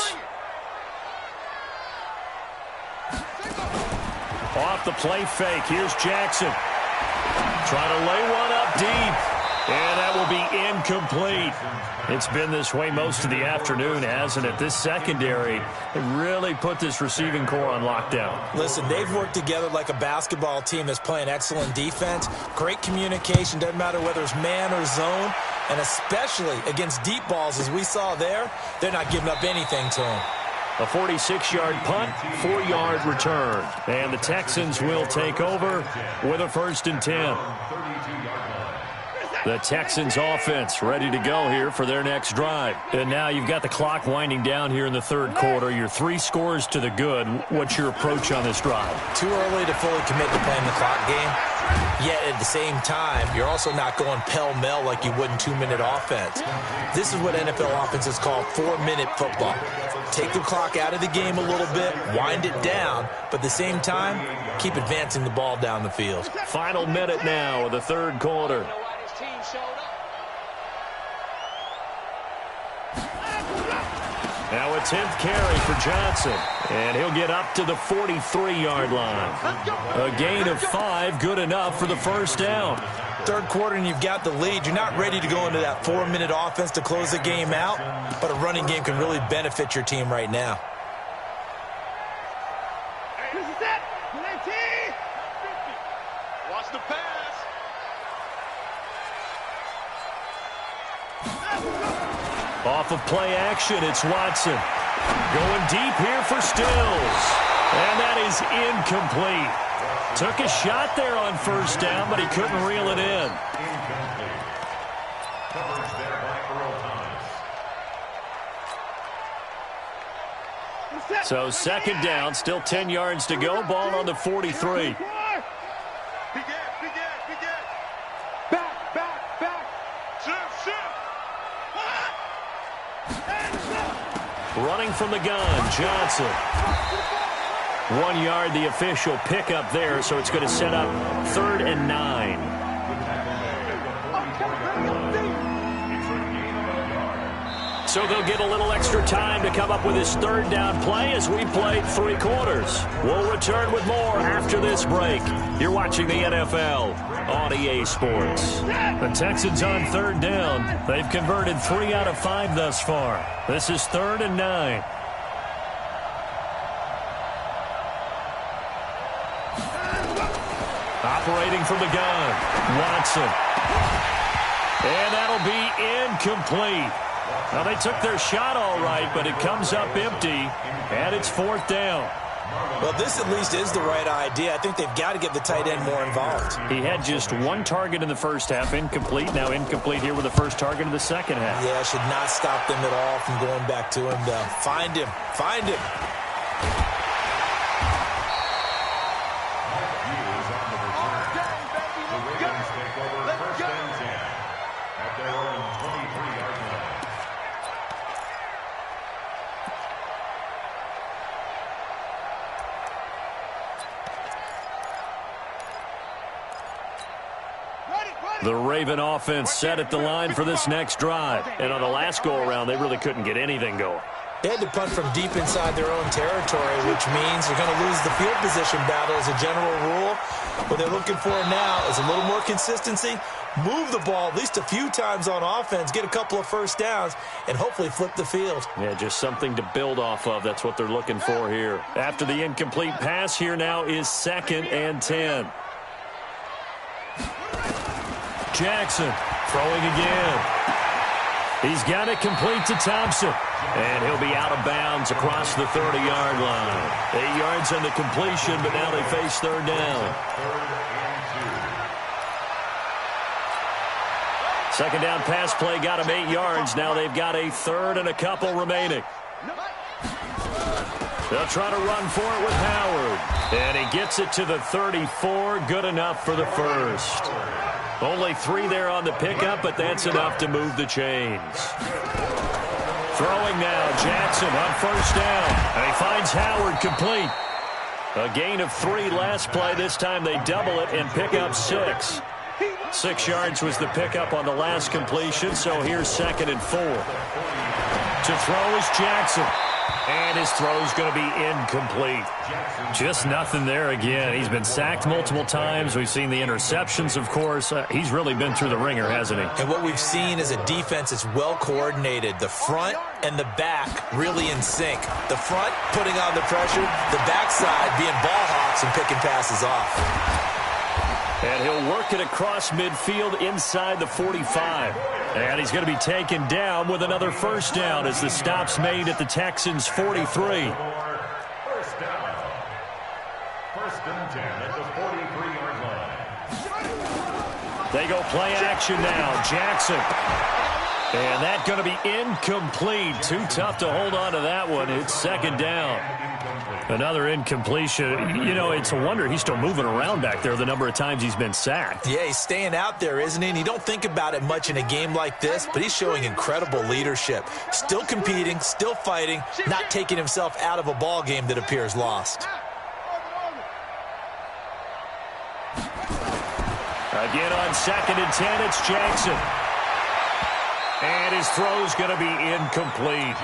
Off the play fake, here's Jackson. Trying to lay one up deep, and that will be incomplete. It's been this way most of the afternoon, hasn't it? This secondary really put this receiving core on lockdown. Listen, they've worked together like a basketball team that's playing excellent defense. Great communication, doesn't matter whether it's man or zone, and especially against deep balls, as we saw there, they're not giving up anything to them. A 46-yard punt, 4-yard return. And the Texans will take over with a 1st and 10. The Texans offense ready to go here for their next drive. And now you've got the clock winding down here in the third quarter. You're 3 scores to the good. What's your approach on this drive? Too early to fully commit to playing the clock game. Yet at the same time, you're also not going pell-mell like you would in 2-minute offense. This is what NFL offenses call 4-minute football. Take the clock out of the game a little bit, wind it down, but at the same time, keep advancing the ball down the field. Final minute now of the third quarter. Now a 10th carry for Johnson, and he'll get up to the 43-yard line. A gain of 5, good enough for the first down. Third quarter and you've got the lead. You're not ready to go into that 4-minute offense to close the game out, but a running game can really benefit your team right now. Watch the pass. Off of play action, it's Watson. Going deep here for Stills. And that is incomplete. Took a shot there on first down, but he couldn't reel it in. Coverage there by Earl Thomas. So 2nd down, still 10 yards to go. Ball on the 43. Running from the gun, Johnson. 1 yard, the official pickup there, so it's going to set up 3rd and 9. So they'll get a little extra time to come up with his 3rd down play as we played 3 quarters. We'll return with more after this break. You're watching the NFL on EA Sports. The Texans on 3rd down. They've converted 3 out of 5 thus far. This is 3rd and 9. Operating from the gun, Watson. And that'll be incomplete. Now, they took their shot all right, but it comes up empty, and it's 4th down. Well, this at least is the right idea. I think they've got to get the tight end more involved. He had just 1 target in the first half, incomplete. Now incomplete here with the first target in the second half. Yeah, should not stop them at all from going back to him to find him. Find him. Ready? Raven offense set at the line for this next drive. And on the last go-around, they really couldn't get anything going. They had to punt from deep inside their own territory, which means they're going to lose the field position battle as a general rule. What they're looking for now is a little more consistency, move the ball at least a few times on offense, get a couple of first downs, and hopefully flip the field. Yeah, just something to build off of. That's what they're looking for here. After the incomplete pass, here now is 2nd and 10. Jackson throwing again. He's got it complete to Thompson. And he'll be out of bounds across the 30-yard line. 8 yards on the completion, but now they face 3rd down. 2nd down pass play got him 8 yards. Now they've got a 3rd and a couple remaining. They'll try to run for it with Howard. And he gets it to the 34. Good enough for the first. Only 3 there on the pickup, but that's enough to move the chains. Throwing now, Jackson on 1st down. And he finds Howard complete. A gain of 3 last play. This time they double it and pick up 6. 6 yards was the pickup on the last completion, so here's 2nd and 4. To throw is Jackson. And his throw's going to be incomplete. Just nothing there again. He's been sacked multiple times. We've seen the interceptions, of course. He's really been through the ringer, hasn't he? And what we've seen is a defense that's well coordinated. The front and the back really in sync. The front putting on the pressure, the backside being ball hawks and picking passes off. And he'll work it across midfield inside the 45. And he's going to be taken down with another 1st down as the stop's made at the Texans' 43. 1st down. 1st and 10 at the 43-yard line. They go play action now. Jackson. And that's going to be incomplete. Too tough to hold on to that one. It's 2nd down. Another incompletion. You know, it's a wonder he's still moving around back there the number of times he's been sacked. Yeah, he's staying out there, isn't he? And you don't think about it much in a game like this, but he's showing incredible leadership. Still competing, still fighting, not taking himself out of a ball game that appears lost. Again on 2nd and 10, it's Jackson. And his throw's going to be incomplete.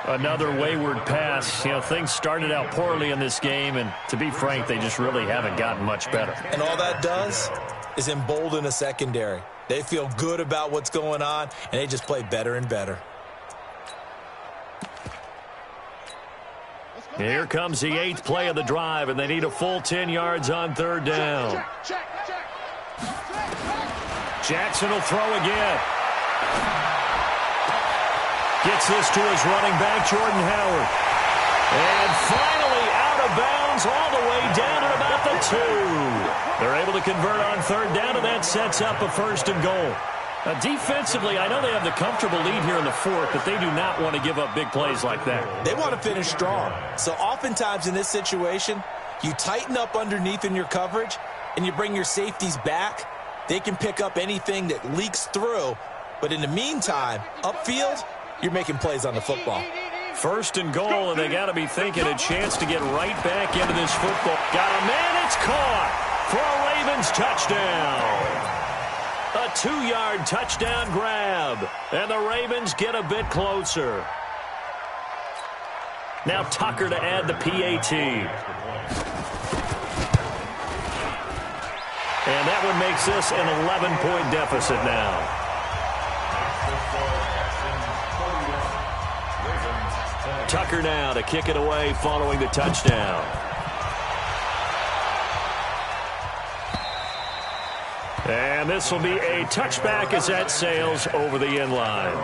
Another wayward pass. You know, things started out poorly in this game, and to be frank, they just really haven't gotten much better. And all that does is embolden a secondary. They feel good about what's going on, and they just play better and better. Here comes the 8th play of the drive, and they need a full 10 yards on 3rd down. Jackson will throw again. Gets this to his running back, Jordan Howard. And finally out of bounds all the way down at about the 2. They're able to convert on 3rd down, and that sets up a 1st and goal. Defensively, I know they have the comfortable lead here in the 4th, but they do not want to give up big plays like that. They want to finish strong. So oftentimes in this situation, you tighten up underneath in your coverage, and you bring your safeties back. They can pick up anything that leaks through. But in the meantime, upfield, you're making plays on the football. 1st and goal, and they got to be thinking a chance to get right back into this football. Got a man, it's caught for a Ravens touchdown. A 2-yard touchdown grab, and the Ravens get a bit closer. Now Tucker to add the PAT. And that one makes this an 11-point deficit now. Tucker now to kick it away following the touchdown. And this will be a touchback as that sails over the end line.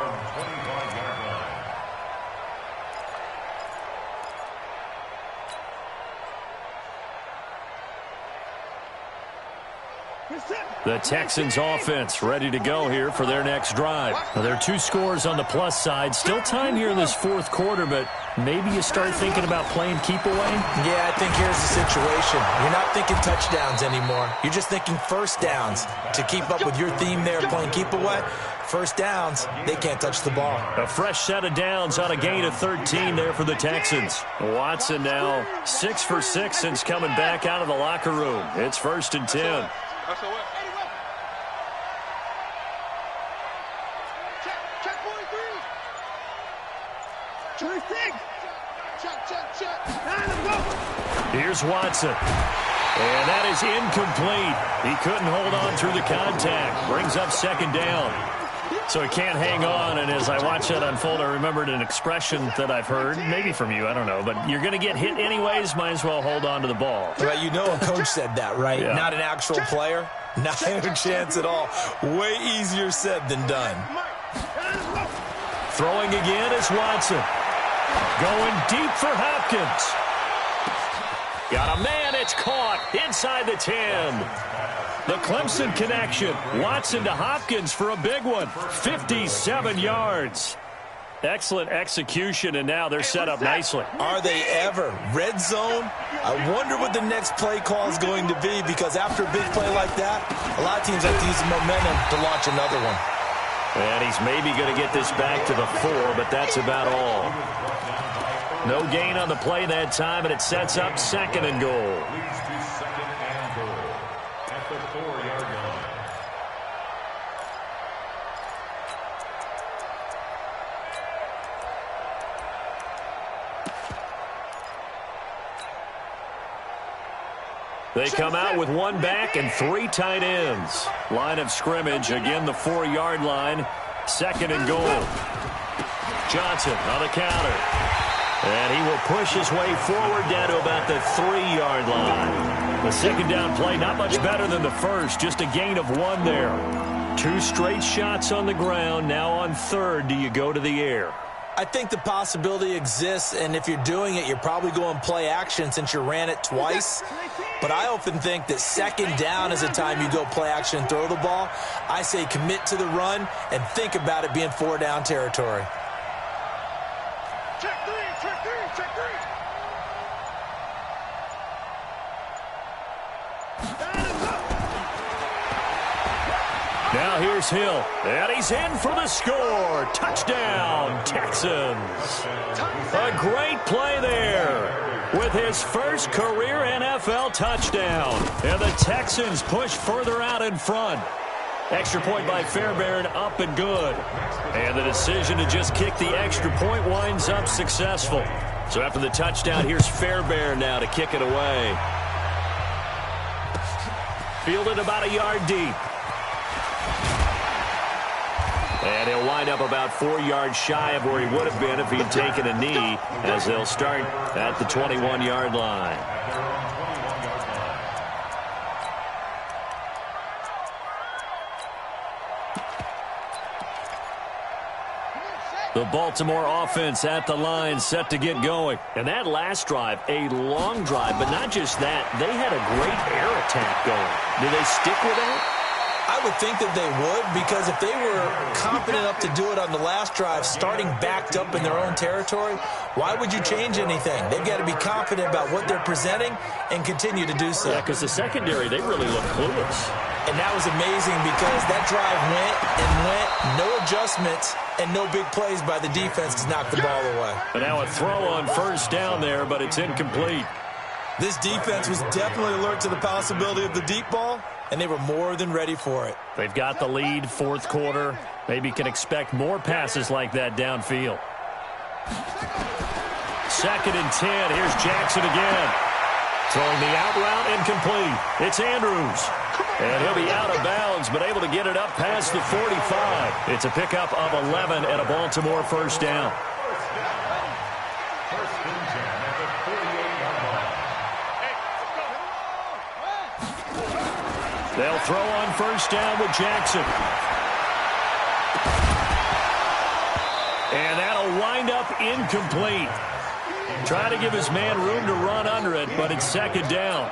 The Texans offense ready to go here for their next drive. Now, there are 2 scores on the plus side. Still time here in this 4th quarter, but maybe you start thinking about playing keep away? Yeah, I think here's the situation. You're not thinking touchdowns anymore. You're just thinking 1st downs. To keep up with your theme there, playing keep away, 1st downs, they can't touch the ball. A fresh set of downs on a gain of 13 there for the Texans. Watson now 6 for 6 since coming back out of the locker room. It's 1st and 10. Check 43. Check 6. Check. Let's go. Here's Watson. And that is incomplete. He couldn't hold on through the contact. Brings up second down. So he can't hang on, and as I watch that unfold, I remembered an expression that I've heard, maybe from you, I don't know, but you're going to get hit anyways, might as well hold on to the ball. Well, you know a coach said that, right? Yeah. Not an actual player. Not a chance at all. Way easier said than done. Throwing again is Watson. Going deep for Hopkins. Got a man, it's caught inside the 10. The Clemson connection. Watson to Hopkins for a big one. 57 yards. Excellent execution, and now they're set up nicely. Are they ever? Red zone? I wonder what the next play call is going to be, because after a big play like that, a lot of teams have to use the momentum to launch another one. And he's maybe going to get this back to the 4, but that's about all. No gain on the play that time, and it sets up second and goal. They come out with one back and 3 tight ends. Line of scrimmage, again the 4-yard line. Second and goal. Johnson on the counter. And he will push his way forward down to about the 3-yard line. The second down play, not much better than the first, just a gain of 1 there. 2 straight shots on the ground. Now on third, do you go to the air? I think the possibility exists, and if you're doing it, you're probably going play action since you ran it twice. But I often think that second down is the time you go play action and throw the ball. I say commit to the run and think about it being 4-down territory. Check 3. Now here's Hill, and he's in for the score. Touchdown, Texans. A great play there with his first career NFL touchdown. And the Texans push further out in front. Extra point by Fairbairn, up and good. And the decision to just kick the extra point winds up successful. So after the touchdown, here's Fairbairn now to kick it away. Fielded about a yard deep. And he'll wind up about 4 yards shy of where he would have been if he'd taken a knee, as they'll start at the 21-yard line. The Baltimore offense at the line, set to get going. And that last drive, a long drive, but not just that. They had a great air attack going. Do they stick with that? I would think that they would, because if they were confident enough to do it on the last drive, starting backed up in their own territory, why would you change anything? They've got to be confident about what they're presenting and continue to do so. Yeah, because the secondary, they really look clueless. And that was amazing because that drive went and went, no adjustments, and no big plays by the defense to knock the ball away. But now a throw on first down there, but it's incomplete. This defense was definitely alert to the possibility of the deep ball, and they were more than ready for it. They've got the lead, fourth quarter. Maybe can expect more passes like that downfield. Second and 10. Here's Jackson again. Throwing the out route, incomplete. It's Andrews. And he'll be out of bounds, but able to get it up past the 45. It's a pickup of 11 and a Baltimore first down. They'll throw on first down with Jackson. And that'll wind up incomplete. Try to give his man room to run under it, but it's second down.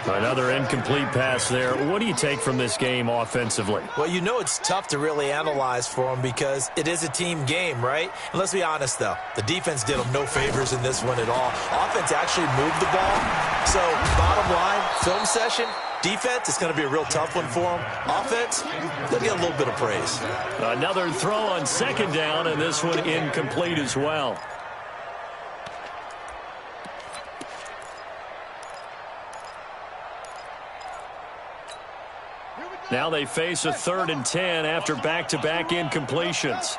Another incomplete pass there. What do you take from this game offensively? Well, you know it's tough to really analyze for them because it is a team game, right? And let's be honest, though. The defense did them no favors in this one at all. Offense actually moved the ball. So, bottom line, film session, defense, it's going to be a real tough one for them. Offense, they'll get a little bit of praise. Another throw on second down, and this one incomplete as well. Here we go. Now they face a 3rd and 10 after back-to-back incompletions.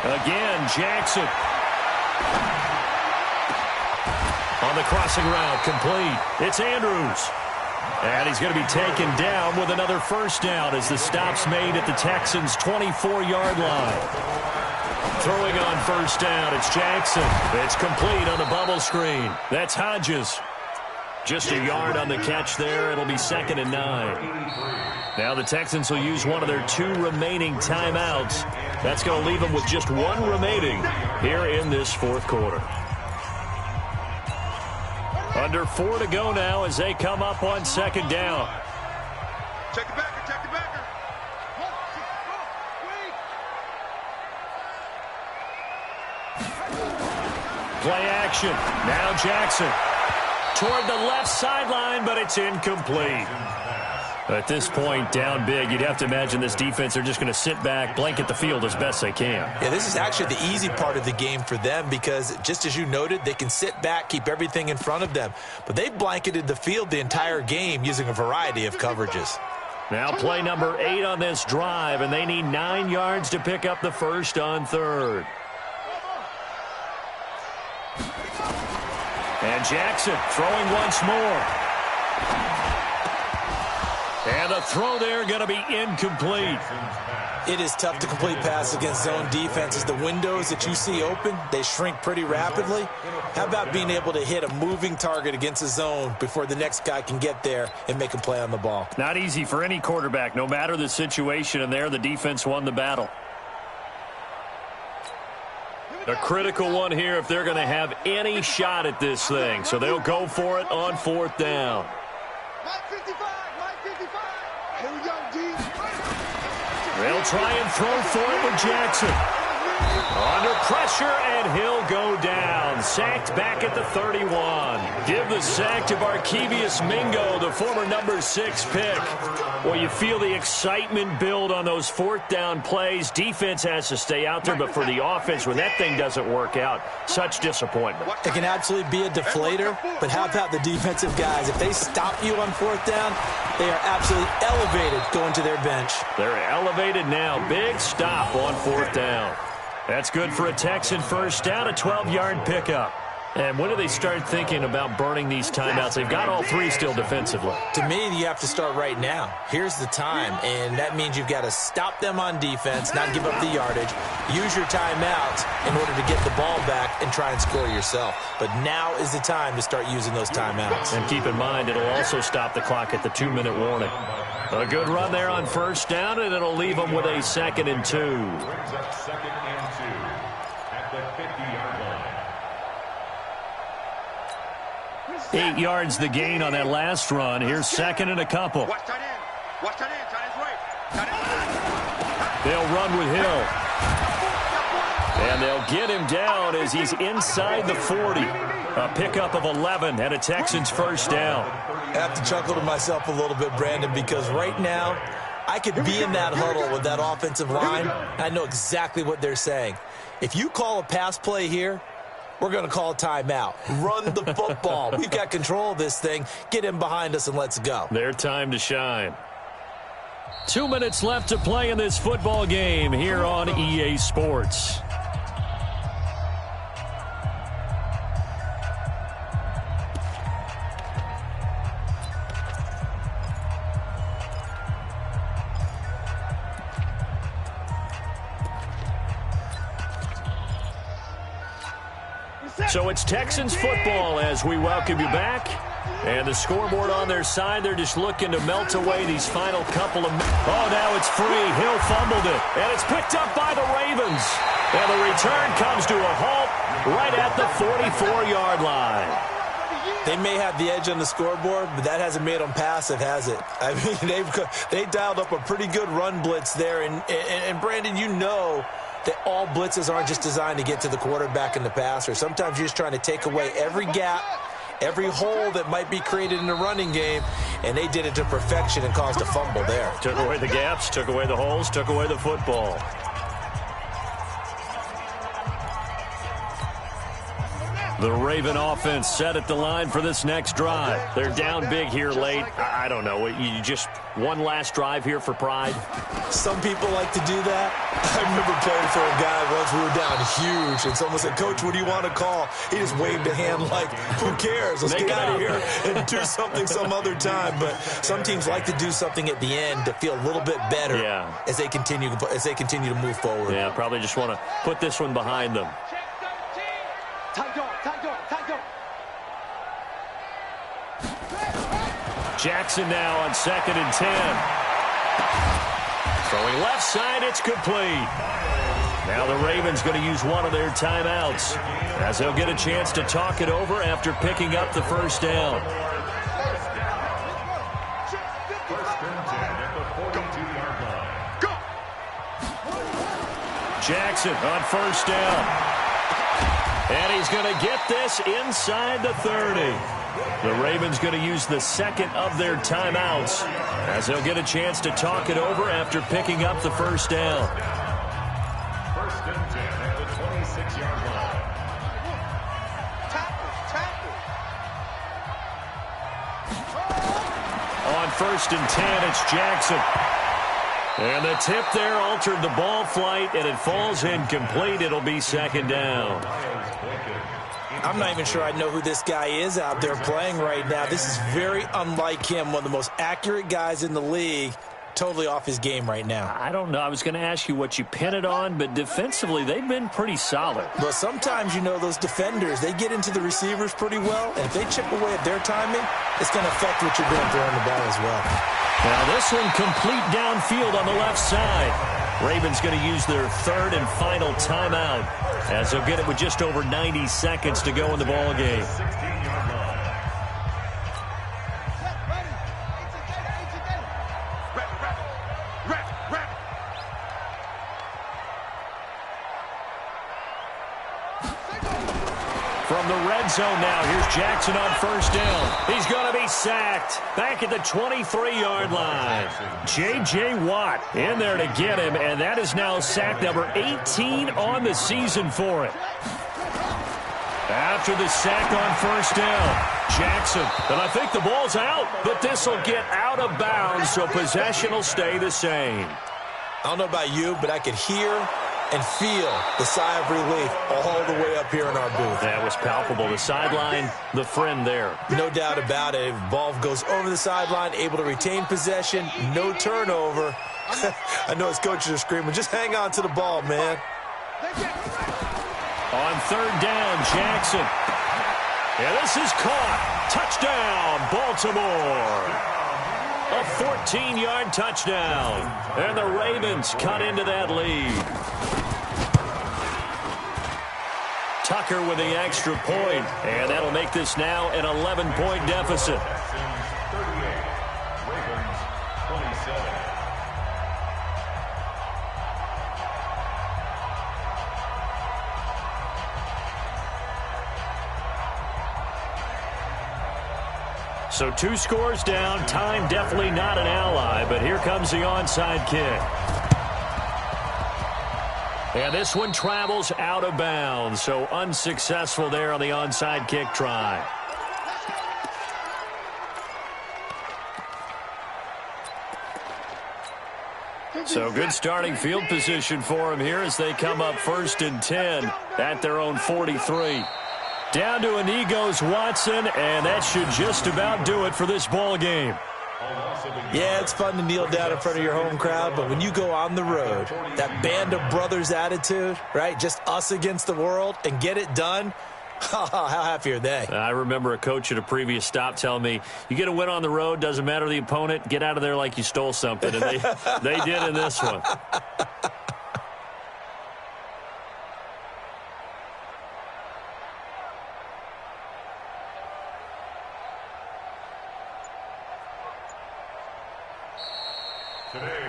Again, Jackson. On the crossing route, complete. It's Andrews. And he's going to be taken down with another first down as the stop's made at the Texans' 24-yard line. Throwing on first down, it's Jackson. It's complete on the bubble screen. That's Hodges. Just a yard on the catch there. It'll be 2nd and 9. Now the Texans will use one of their 2 remaining timeouts. That's going to leave them with just 1 remaining here in this 4th quarter. Under 4 to go now as they come up on 2nd down. Check the backer, check the backer. Play action. Now Jackson. Toward the left sideline, but it's incomplete. At this point, down big, you'd have to imagine this defense, they're just going to sit back, blanket the field as best they can. Yeah, this is actually the easy part of the game for them because, just as you noted, they can sit back, keep everything in front of them. But they blanketed the field the entire game using a variety of coverages. Now play number 8 on this drive, and they need 9 yards to pick up the first on 3rd. And Jackson throwing once more. And the throw there going to be incomplete. It is tough to complete pass against zone defenses. The windows that you see open, they shrink pretty rapidly. How about being able to hit a moving target against a zone before the next guy can get there and make a play on the ball? Not easy for any quarterback, no matter the situation, and there the defense won the battle. A critical one here if they're going to have any shot at this thing. So they'll go for it on 4th down. They'll try and throw for it with Jackson. Under pressure, and he'll go down. Sacked back at the 31. Give the sack to Barkevious Mingo, the former number 6 pick. Well, you feel the excitement build on those 4th down plays. Defense has to stay out there, but for the offense, when that thing doesn't work out, such disappointment. It can absolutely be a deflator, but how about the defensive guys? If they stop you on 4th down, they are absolutely elevated going to their bench. They're elevated now. Big stop on 4th down. That's good for a Texan first down, a 12-yard pickup. And when do they start thinking about burning these timeouts? They've got all 3 still defensively. To me, you have to start right now. Here's the time, and that means you've got to stop them on defense, not give up the yardage, use your timeouts in order to get the ball back and try and score yourself. But now is the time to start using those timeouts. And keep in mind, it'll also stop the clock at the 2-minute warning. A good run there on first down, and it'll leave them with a 2nd and 2. Brings up 2nd and 2 at the 50-yard line. 8 yards the gain on that last run. Here's 2nd and a couple. Watch tight end. Watch tight end. Tight end's right. Tight end's right. They'll run with Hill. And they'll get him down as he's inside the 40. A pickup of 11 and a Texans first down. I have to chuckle to myself a little bit, Brandon, because right now I could be in that huddle with that offensive line. I know exactly what they're saying. If you call a pass play here, we're going to call a timeout. Run the football. We've got control of this thing. Get in behind us and let's go. Their time to shine. 2 minutes left to play in this football game here on EA Sports. So it's Texans football as we welcome you back. And the scoreboard on their side, they're just looking to melt away these final couple of minutes. Oh, now it's free. Hill fumbled it. And it's picked up by the Ravens. And the return comes to a halt right at the 44-yard line. They may have the edge on the scoreboard, but that hasn't made them passive, has it? I mean, they dialed up a pretty good run blitz there. And Brandon, you know that all blitzes aren't just designed to get to the quarterback and the passer. Sometimes you're just trying to take away every gap, every hole that might be created in the running game, and they did it to perfection and caused a fumble there. Took away the gaps, took away the holes, took away the football. The Raven offense set at the line for this next drive. They're down big here late. I don't know. You just one last drive here for pride? Some people like to do that. I remember playing for a guy once. We were down huge, and someone said, "Coach, what do you want to call?" He just waved a hand like, "Who cares? Let's get out of here and do something some other time." But some teams like to do something at the end to feel a little bit better as they continue to move forward. Yeah, probably just want to put this one behind them. Jackson now on 2nd and 10. Throwing left side, it's complete. Now the Ravens going to use one of their timeouts as they'll get a chance to talk it over after picking up the first down. First and 10 at the 42-yard line. Go! Jackson on first down. And he's going to get this inside the 30. The Ravens going to use the second of their timeouts as they'll get a chance to talk it over after picking up the first down. First and 10 at the 26-yard line. On 1st and 10, it's Jackson. And the tip there altered the ball flight, and it falls incomplete. It'll be 2nd down. I'm not even sure I know who this guy is out there playing right now. This is very unlike him, one of the most accurate guys in the league. Totally off his game right now. I don't know. I was going to ask you what you pin it on, but defensively, they've been pretty solid. Well, sometimes, those defenders, they get into the receivers pretty well, and if they chip away at their timing, it's going to affect what you're doing throwing the ball as well. Now this one complete downfield on the left side. Ravens going to use their third and final timeout as they'll get it with just over 90 seconds to go in the ball game. From the red zone now, here's Jackson on first down. He's going to be sacked back at the 23-yard line. J.J. Watt in there to get him, and that is now sack number 18 on the season for it. After the sack on first down, Jackson, and I think the ball's out, but this will get out of bounds, so possession will stay the same. I don't know about you, but I could hear and feel the sigh of relief all the way up here in our booth. That was palpable. The sideline, the friend there. No doubt about it. Ball goes over the sideline, able to retain possession, no turnover. I know his coaches are screaming, just hang on to the ball, man. On 3rd down, Jackson. And this is caught. Touchdown, Baltimore. A 14-yard touchdown. And the Ravens cut into that lead. Tucker with the extra point, and that'll make this now an 11-point deficit. 38, Ravens 27. So 2 scores down. Time definitely not an ally, but here comes the onside kick. And this one travels out of bounds, so unsuccessful there on the onside kick try. So good starting field position for them here as they come up 1st and 10 at their own 43. Down to a knee goes Watson, and that should just about do it for this ball game. Yeah, it's fun to kneel down in front of your home crowd, but when you go on the road, that band of brothers attitude, right, just us against the world, and get it done, how happy are they? I remember a coach at a previous stop telling me, you get a win on the road, doesn't matter the opponent, get out of there like you stole something, and they did in this one.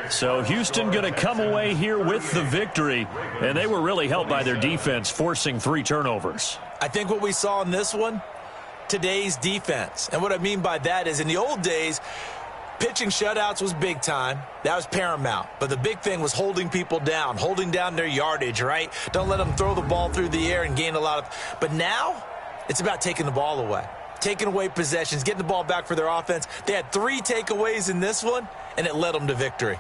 So Houston going to come away here with the victory, and they were really helped by their defense, forcing 3 turnovers. I think what we saw in this one, today's defense. And what I mean by that is in the old days, pitching shutouts was big time. That was paramount. But the big thing was holding people down, holding down their yardage, right? Don't let them throw the ball through the air and gain a lot of. But now, It's about taking the ball away, taking away possessions, getting the ball back for their offense. They had 3 takeaways in this one, and it led them to victory.